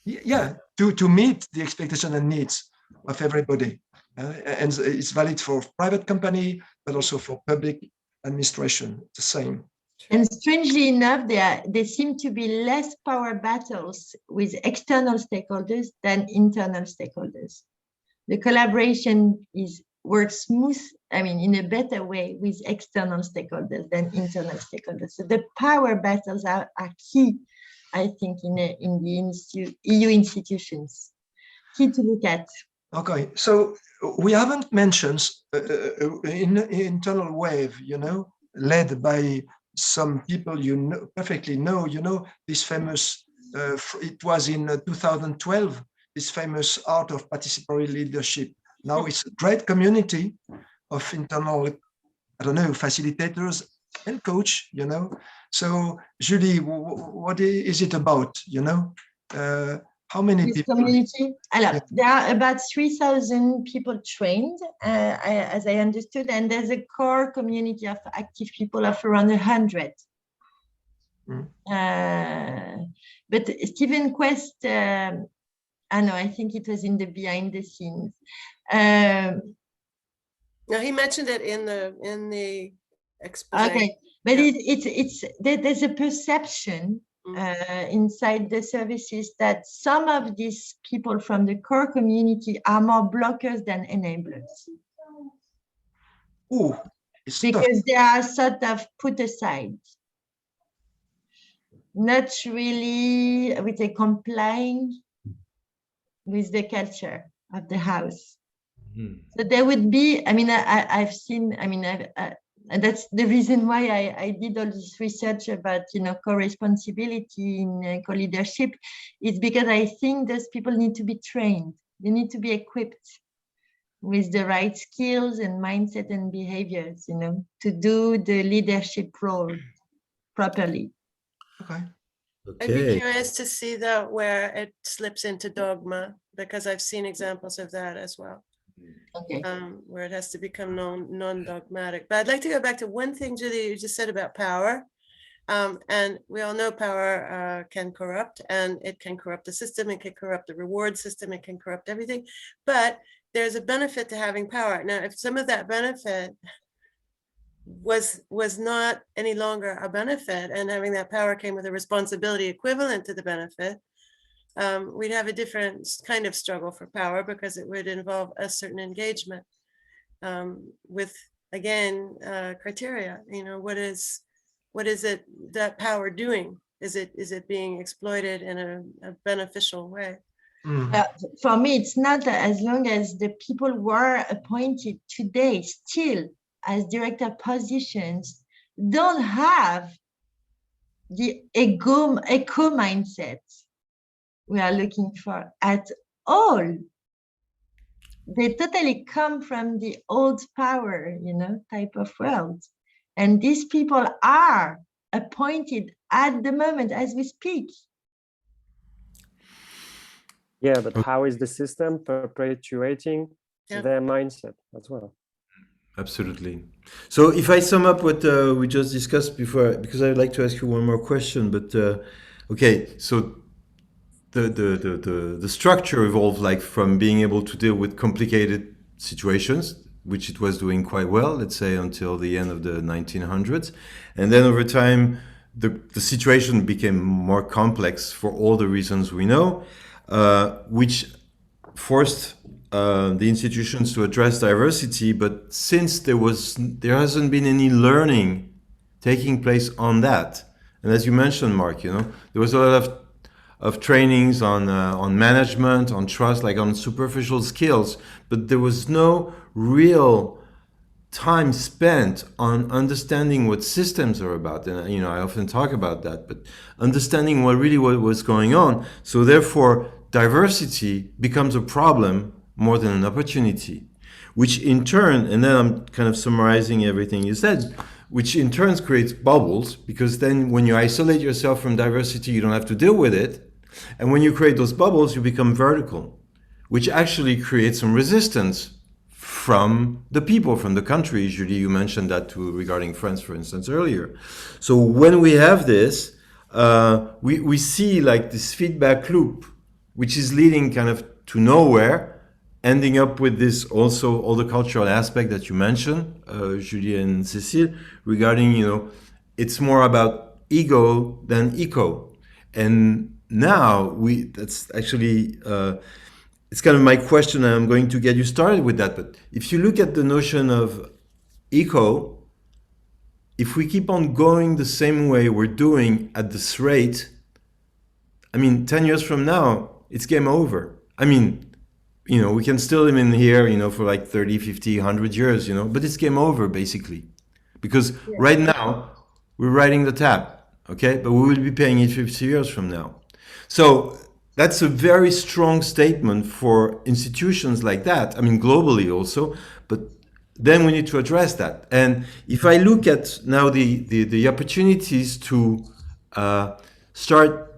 Yeah, to meet the expectation and needs of everybody. And it's valid for private company, but also for public administration, the same. And strangely enough, there seem to be less power battles with external stakeholders than internal stakeholders. The collaboration works smooth, in a better way with external stakeholders than internal stakeholders. So the power battles are key, I think, in the EU institutions. Key to look at. Okay, so we haven't mentioned internal wave, led by some people perfectly know, this famous, it was in 2012, this famous art of participatory leadership. Now it's a great community of internal, facilitators and coach, So Julie, what is it about, how many this people? Community? There are about 3,000 people trained, as I understood, and there's a core community of active people of around 100. But Stephen Quest, I think it was in the behind the scenes. No, he mentioned it in the expose. Okay, but there's a perception inside the services that some of these people from the core community are more blockers than enablers. Oh, because they are sort of put aside, not really, I would say, complying with the culture of the house. So there would be, I've seen, and that's the reason why I did all this research about, co-responsibility in co-leadership, is because I think those people need to be trained. They need to be equipped with the right skills and mindset and behaviors, to do the leadership role properly. Okay. I'd be curious to see though where it slips into dogma, because I've seen examples of that as well. Okay. Where it has to become non-dogmatic. But I'd like to go back to one thing, Julie, you just said about power. And we all know power can corrupt, and it can corrupt the system, it can corrupt the reward system, it can corrupt everything. But there's a benefit to having power. Now, if some of that benefit was not any longer a benefit, and having that power came with a responsibility equivalent to the benefit, we'd have a different kind of struggle for power, because it would involve a certain engagement with, again, criteria. What is it that power doing? Is it being exploited in a beneficial way? For me, it's not, as long as the people were appointed today still as director positions don't have the eco mindset we are looking for at all. They totally come from the old power, type of world. And these people are appointed at the moment as we speak. Yeah, but how is the system perpetuating their mindset as well? Absolutely. So if I sum up what we just discussed before, because I'd like to ask you one more question, but okay, so the structure evolved, like, from being able to deal with complicated situations, which it was doing quite well, let's say, until the end of the 1900s. And then over time, the situation became more complex for all the reasons we know, which forced the institutions to address diversity. But since there hasn't been any learning taking place on that, and as you mentioned, Mark, there was a lot of trainings on management, on trust, like on superficial skills, but there was no real time spent on understanding what systems are about. And I often talk about that, but understanding what was going on. So therefore, diversity becomes a problem more than an opportunity, which in turn, and then I'm kind of summarizing everything you said, which in turn creates bubbles, because then when you isolate yourself from diversity, you don't have to deal with it. And when you create those bubbles, you become vertical, which actually creates some resistance from the people, from the country. Julie, you mentioned that too regarding France, for instance, earlier. So when we have this, we see like this feedback loop, which is leading kind of to nowhere, ending up with this also all the cultural aspect that you mentioned, Julie and Cécile, regarding, it's more about ego than eco. And now that's actually, it's kind of my question, and I'm going to get you started with that. But if you look at the notion of eco, if we keep on going the same way we're doing at this rate, 10 years from now, it's game over. We can still live in here, for like 30, 50, 100 years, but it's game over, basically. Because right now, we're riding the tap, okay? But we will be paying it 50 years from now. So that's a very strong statement for institutions like that, globally also, but then we need to address that. And if I look at now the opportunities to start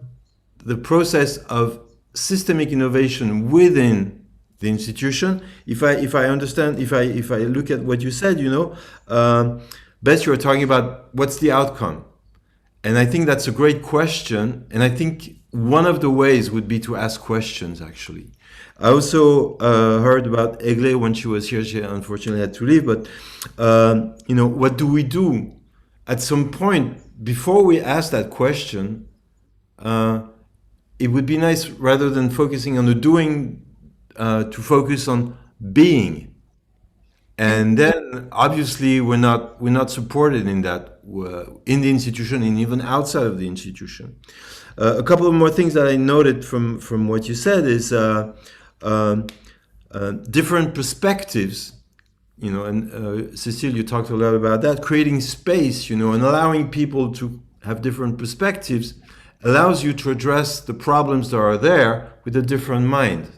the process of systemic innovation within the institution, if I look at what you said, Beth, you were talking about what's the outcome. And I think that's a great question. And I think one of the ways would be to ask questions, actually. I also heard about Egle when she was here. She unfortunately had to leave. But, what do we do? At some point, before we ask that question, it would be nice, rather than focusing on the doing, to focus on being. And then obviously we're not supported in that in the institution and even outside of the institution. A couple of more things that I noted from what you said is different perspectives, and Cécile, you talked a lot about that, creating space, and allowing people to have different perspectives allows you to address the problems that are there with a different mind.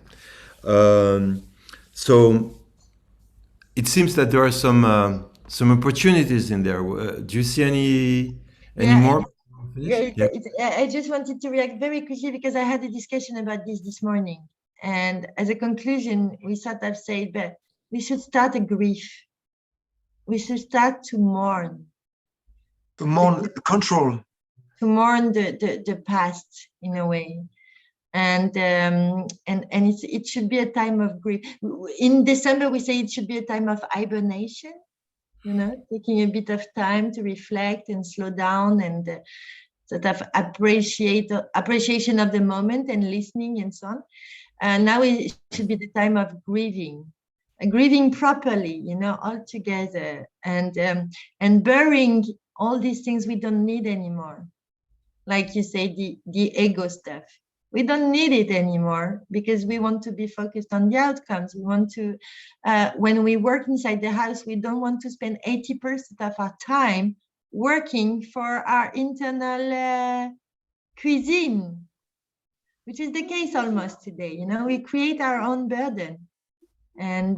So it seems that there are some opportunities in there. Do you see any more? I just wanted to react very quickly because I had a discussion about this morning, and as a conclusion, we sort of said that we should start a grief. We should start to mourn. To mourn the control. To mourn the past in a way. And it should be a time of grief. In December, we say it should be a time of hibernation, taking a bit of time to reflect and slow down and sort of appreciation of the moment and listening and so on. And now it should be the time of grieving properly, all together, and burying all these things we don't need anymore. Like you say, the ego stuff. We don't need it anymore because we want to be focused on the outcomes. We want to, when we work inside the house, we don't want to spend 80% of our time working for our internal cuisine, which is the case almost today. We create our own burden. And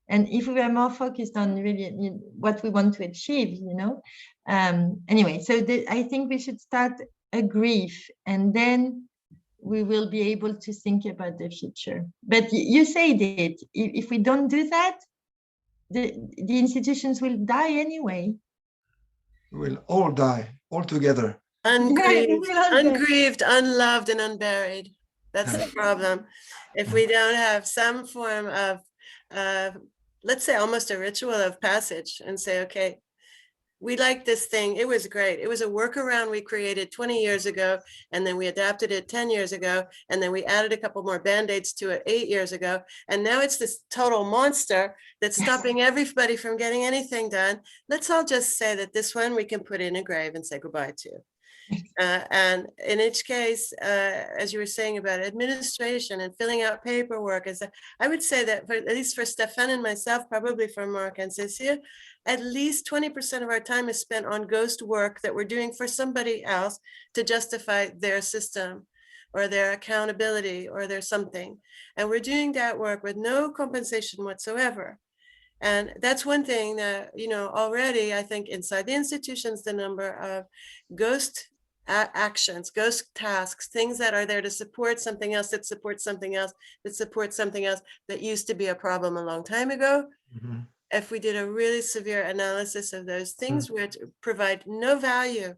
if we were more focused on really what we want to achieve, anyway, so I think we should start a grief, and then we will be able to think about the future. But you said it, if we don't do that, the institutions will die anyway. We'll all die, all together. Ungrieved, unloved, and unburied. That's the problem. If we don't have some form of, let's say almost a ritual of passage and say, okay, we like this thing. It was great. It was a workaround we created 20 years ago, and then we adapted it 10 years ago, and then we added a couple more band-aids to it 8 years ago. And now it's this total monster that's stopping everybody from getting anything done. Let's all just say that this one we can put in a grave and say goodbye to. And in each case, as you were saying about administration and filling out paperwork, I would say that at least for Stefan and myself, probably for Mark and Cecilia, at least 20% of our time is spent on ghost work that we're doing for somebody else to justify their system or their accountability or their something. And we're doing that work with no compensation whatsoever. And that's one thing that, already I think inside the institutions, the number of ghost actions, ghost tasks, things that are there to support something else, that supports something else, that supports something else that used to be a problem a long time ago. Mm-hmm. If we did a really severe analysis of those things, which provide no value,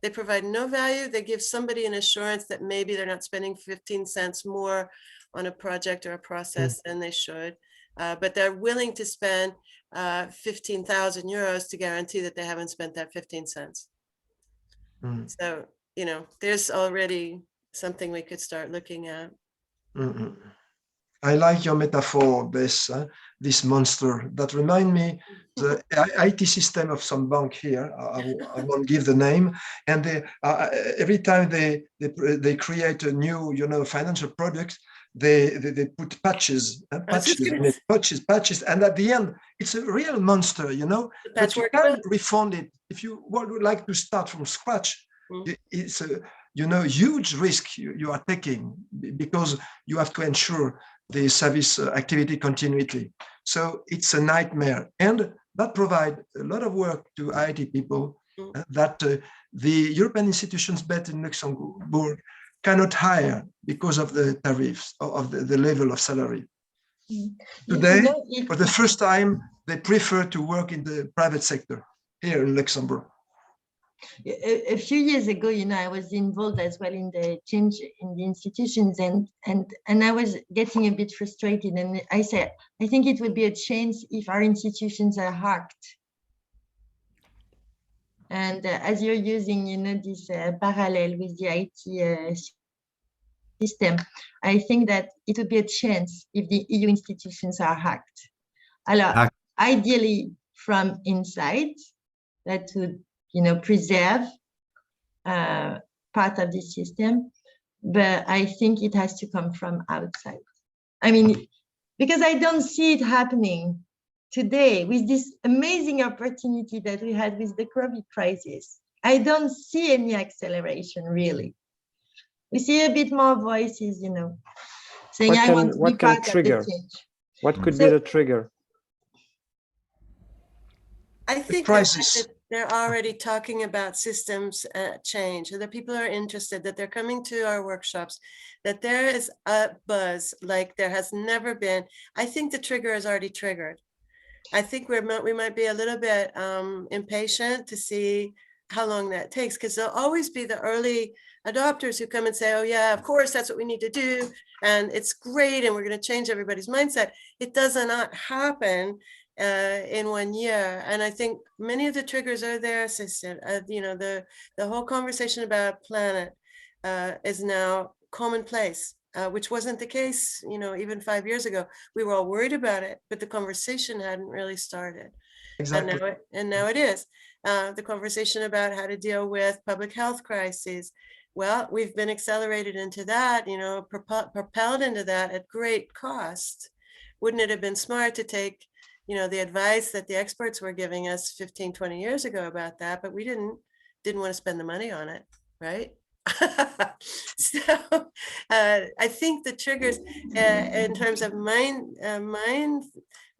they provide no value. They give somebody an assurance that maybe they're not spending 15 cents more on a project or a process than they should. But they're willing to spend 15,000 euros to guarantee that they haven't spent that 15 cents. So, there's already something we could start looking at. I like your metaphor, this monster that remind me the IT system of some bank here. I won't give the name. And they every time they create a new, financial product, they put patches, patches, and at the end, it's a real monster, but you can refund it if you would like to start from scratch. It's a huge risk you are taking because you have to ensure the service activity continuity. So it's a nightmare, and that provides a lot of work to IT people that the European institutions based in Luxembourg cannot hire because of the tariffs, of the level of salary. Today, for the first time, they prefer to work in the private sector here in Luxembourg. A few years ago, I was involved as well in the change in the institutions, and I was getting a bit frustrated. And I said, I think it would be a change if our institutions are hacked. And as you're using, this parallel with the IT system, I think that it would be a chance if the EU institutions are hacked. Ideally from inside, that would preserve part of the system, but I think it has to come from outside. I mean, because I don't see it happening today with this amazing opportunity that we had with the COVID crisis. I don't see any acceleration, really. We see a bit more voices, saying I want to be part of the change. What could be the trigger? I think that they're already talking about systems change, that people are interested, that they're coming to our workshops, that there is a buzz like there has never been. I think the trigger is already triggered. I think we might be a little bit impatient to see how long that takes, because there'll always be the early adopters who come and say, oh yeah, of course, that's what we need to do. And it's great. And we're going to change everybody's mindset. It does not happen in 1 year. And I think many of the triggers are there, Cecile. The whole conversation about planet is now commonplace, which wasn't the case, even 5 years ago. We were all worried about it, but the conversation hadn't really started. Exactly. And now it is. The conversation about how to deal with public health crises. Well, we've been accelerated into that, propelled into that at great cost. Wouldn't it have been smart to take the advice that the experts were giving us 15, 20 years ago about that, but we didn't want to spend the money on it, right? So I think the triggers in terms of mind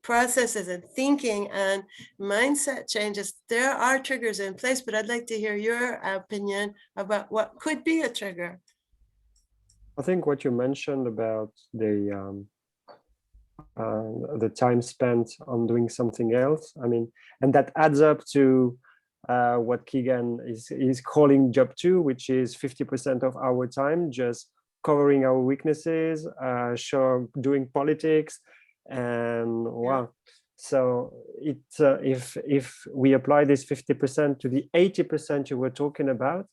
processes and thinking and mindset changes, there are triggers in place, but I'd like to hear your opinion about what could be a trigger. I think what you mentioned about the time spent on doing something else, and that adds up to what Keegan is calling job 2, which is 50% of our time just covering our weaknesses, doing politics, and wow. So if we apply this 50% to the 80% you were talking about,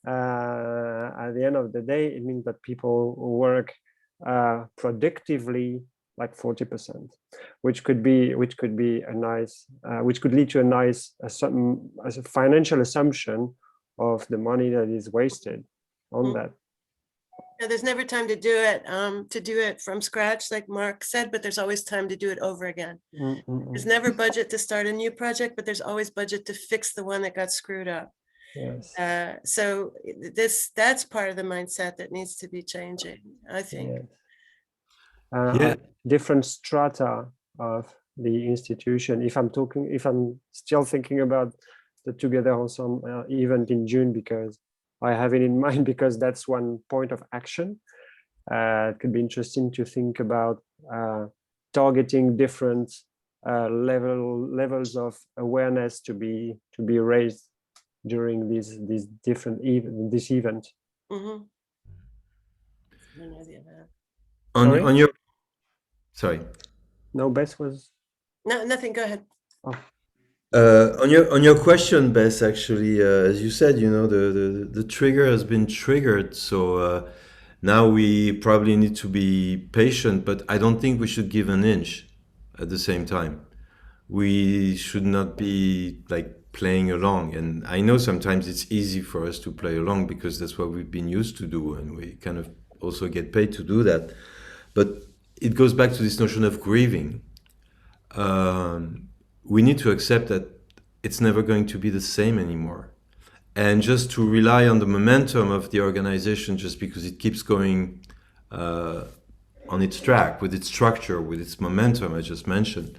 at the end of the day, it means that people work productively like 40%, which could lead to a nice financial assumption of the money that is wasted on that. Yeah, there's never time to do it from scratch, like Mark said, but there's always time to do it over again. There's never budget to start a new project, but there's always budget to fix the one that got screwed up. Yes. So that's part of the mindset that needs to be changing, I think. Yes. Different strata of the institution. If I'm still thinking about the Together Ensemble event in June, because I have it in mind, because that's one point of action. It could be interesting to think about targeting different levels of awareness to be raised during this event. On your sorry. No, Bess was. No, nothing. Go ahead. On your question, Bess, actually, as you said, the trigger has been triggered, so now we probably need to be patient, but I don't think we should give an inch at the same time. We should not be like playing along, and I know sometimes it's easy for us to play along because that's what we've been used to do, and we kind of also get paid to do that. But it goes back to this notion of grieving. We need to accept that it's never going to be the same anymore. And just to rely on the momentum of the organization just because it keeps going on its track, with its structure, with its momentum, I just mentioned,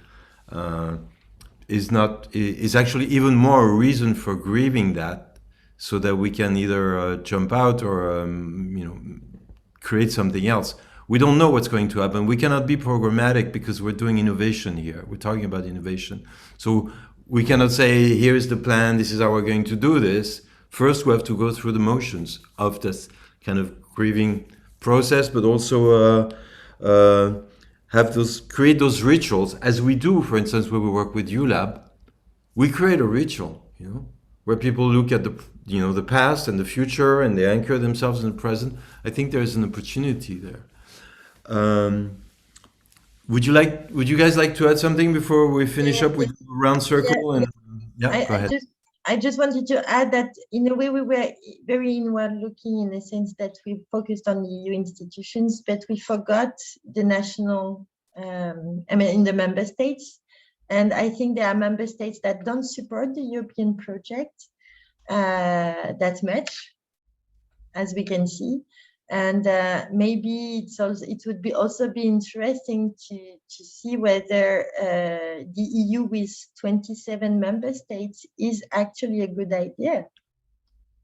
is actually even more a reason for grieving that, so that we can either jump out or create something else. We don't know what's going to happen. We cannot be programmatic because we're doing innovation here. We're talking about innovation. So we cannot say, here's the plan, this is how we're going to do this. First, we have to go through the motions of this kind of grieving process, but also create those rituals, as we do, for instance, when we work with ULab. We create a ritual, where people look at the past and the future, and they anchor themselves in the present. I think there's an opportunity there. Would you guys like to add something before we finish up with round circle? Go ahead. I just wanted to add that in a way we were very inward looking, in the sense that we focused on the EU institutions, but we forgot the national, in the member states. And I think there are member states that don't support the European project that much, as we can see. And maybe it would also be interesting to see whether the EU with 27 member states is actually a good idea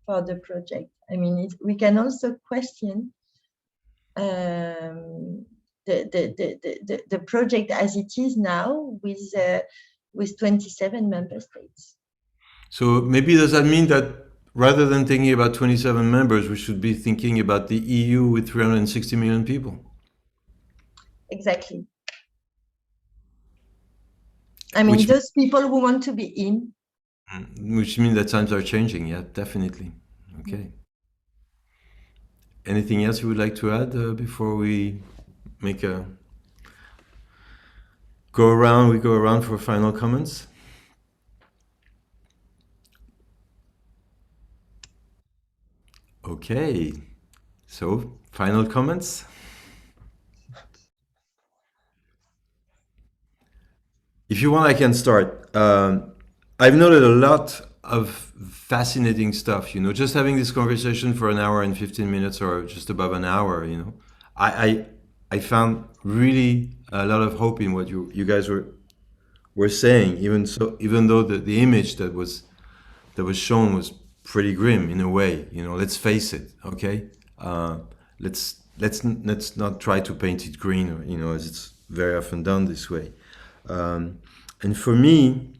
for the project. I mean, we can also question the project as it is now with 27 member states. So maybe does that mean that rather than thinking about 27 members, we should be thinking about the EU with 360 million people? Exactly. I mean, those people who want to be in. Which means that times are changing, yeah, definitely. Okay. Anything else you would like to add before we go around for final comments? Okay, so final comments? If you want, I can start. I've noted a lot of fascinating stuff, just having this conversation for an hour and 15 minutes or just above an hour, I found really a lot of hope in what you guys were saying, even though the image that was shown was pretty grim in a way, let's face it, okay? Let's not try to paint it green, as it's very often done this way. And for me,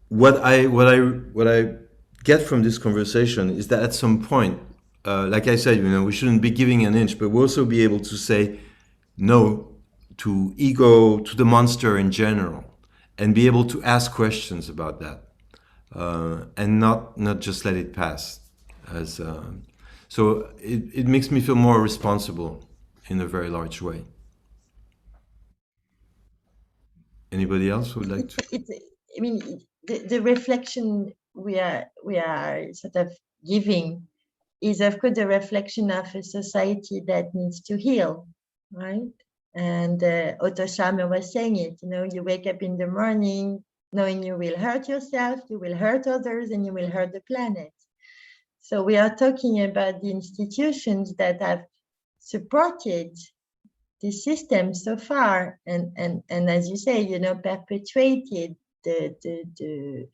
what I get from this conversation is that at some point, like I said, we shouldn't be giving an inch, but we'll also be able to say no to ego, to the monster in general, and be able to ask questions about that. And not just let it pass. So it makes me feel more responsible in a very large way. Anybody else would like to? The reflection we are sort of giving is, of course, a reflection of a society that needs to heal, right? And Otto Scharmer was saying it, you know, you wake up in the morning knowing you will hurt yourself, you will hurt others, and you will hurt the planet. So we are talking about the institutions that have supported the system so far, and as you say, you know, perpetuated the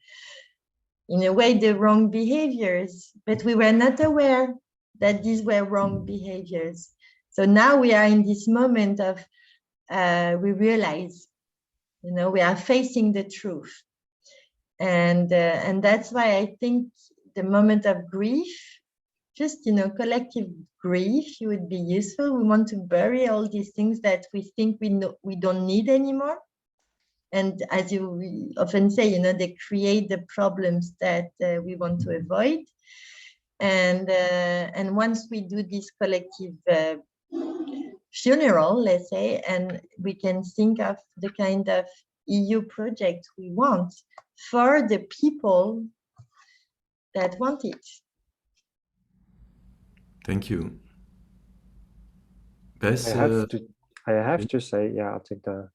in a way the wrong behaviors, but we were not aware that these were wrong behaviors. So now we are in this moment of we realize, you know, we are facing the truth, and that's why I think the moment of grief, just, you know, collective grief, would be useful. We want to bury all these things that we think we don't need anymore. And as you often say, you know, they create the problems that we want to avoid. And once we do this collective funeral, let's say, and we can think of the kind of EU project we want for the people that want it. Thank you. Bess, I have to say, yeah, I'll take the.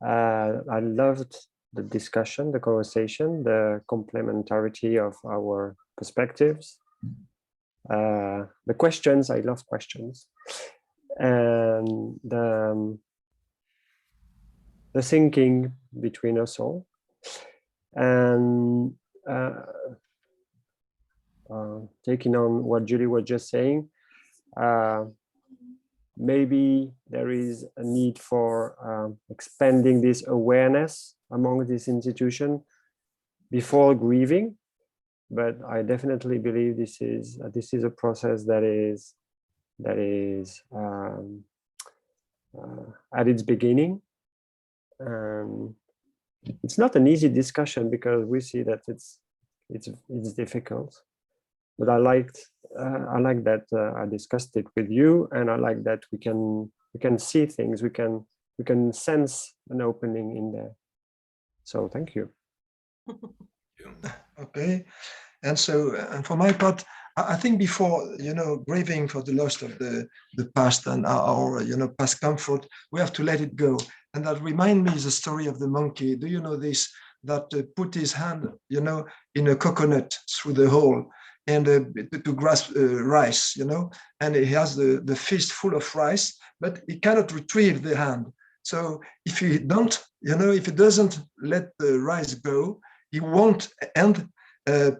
I loved the discussion, the conversation, the complementarity of our perspectives. The questions, I love questions, and the thinking between us all, and taking on what Julie was just saying. Maybe there is a need for expanding this awareness among this institution before grieving, but I definitely believe this is a process that is at its beginning. It's not an easy discussion because we see that it's difficult. But I like that I discussed it with you, and I like that we can see things, we can sense an opening in there. So thank you. Okay, and so and for my part, I think before, you know, grieving for the loss of the past and our you know, past comfort, we have to let it go. And that reminds me the story of the monkey. Do you know this? That put his hand, you know, in a coconut through the hole, and to grasp rice, you know, and he has the fist full of rice, but he cannot retrieve the hand. So if he don't, you know, if he doesn't let the rice go, he won't. And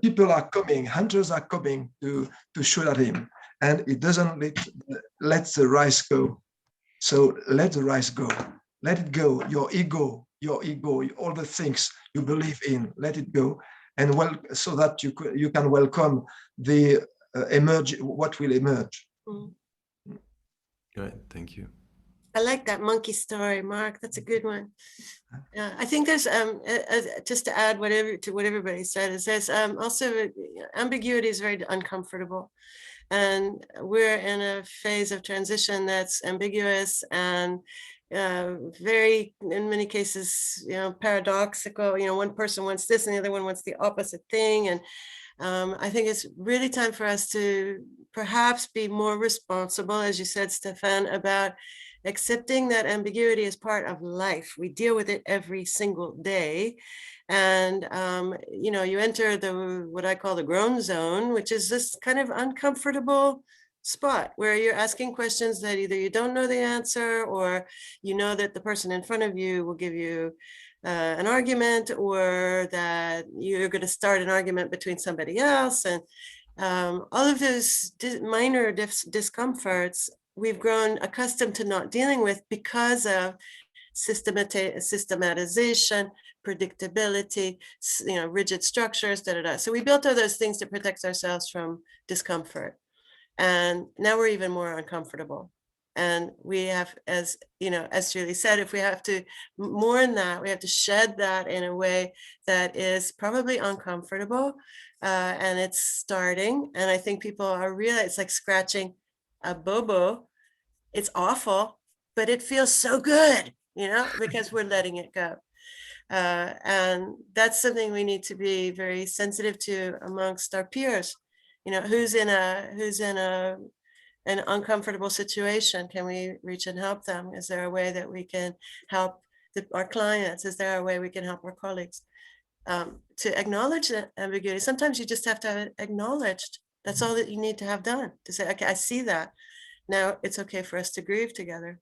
people are coming, hunters are coming to shoot at him, and he doesn't let the rice go. So let the rice go. Let it go. Your ego, all the things you believe in, let it go. And well, so that you can welcome the what will emerge. Good, thank you. I like that monkey story, Mark. That's a good one. I think there's just to add to what everybody said, is there's also ambiguity is very uncomfortable, and we're in a phase of transition that's ambiguous and very, in many cases, you know, paradoxical. You know, one person wants this and the other one wants the opposite thing, and I think it's really time for us to perhaps be more responsible, as you said, Stefan, about accepting that ambiguity is part of life. We deal with it every single day. And, you know, you enter what I call the groan zone, which is this kind of uncomfortable spot where you're asking questions that either you don't know the answer, or you know that the person in front of you will give you an argument, or that you're going to start an argument between somebody else. And all of those minor discomforts we've grown accustomed to not dealing with because of systematization, predictability, you know, rigid structures, So we built all those things to protect ourselves from discomfort. And now we're even more uncomfortable. And we have, as you know, as Julie said, if we have to mourn that, we have to shed that in a way that is probably uncomfortable. And it's starting. And I think people are realizing it's like scratching a bobo. It's awful, but it feels so good, you know, because we're letting it go. And that's something we need to be very sensitive to amongst our peers. You know, who's in an uncomfortable situation? Can we reach and help them? Is there a way that we can help our clients? Is there a way we can help our colleagues? To acknowledge that ambiguity. Sometimes you just have to have it acknowledged. That's all that you need to have done, to say, okay, I see that. Now it's okay for us to grieve together.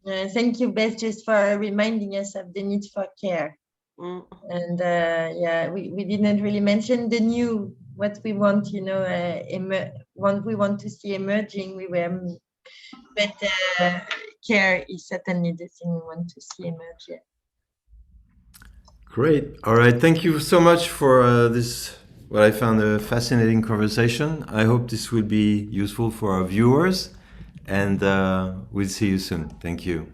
Thank you, Beth, just for reminding us of the need for care. And yeah, we didn't really mention the new, what we want, you know, what we want to see emerging. But care is certainly the thing we want to see emerge. Yeah. Great. All right. Thank you so much for this, what I found a fascinating conversation. I hope this will be useful for our viewers, and we'll see you soon. Thank you.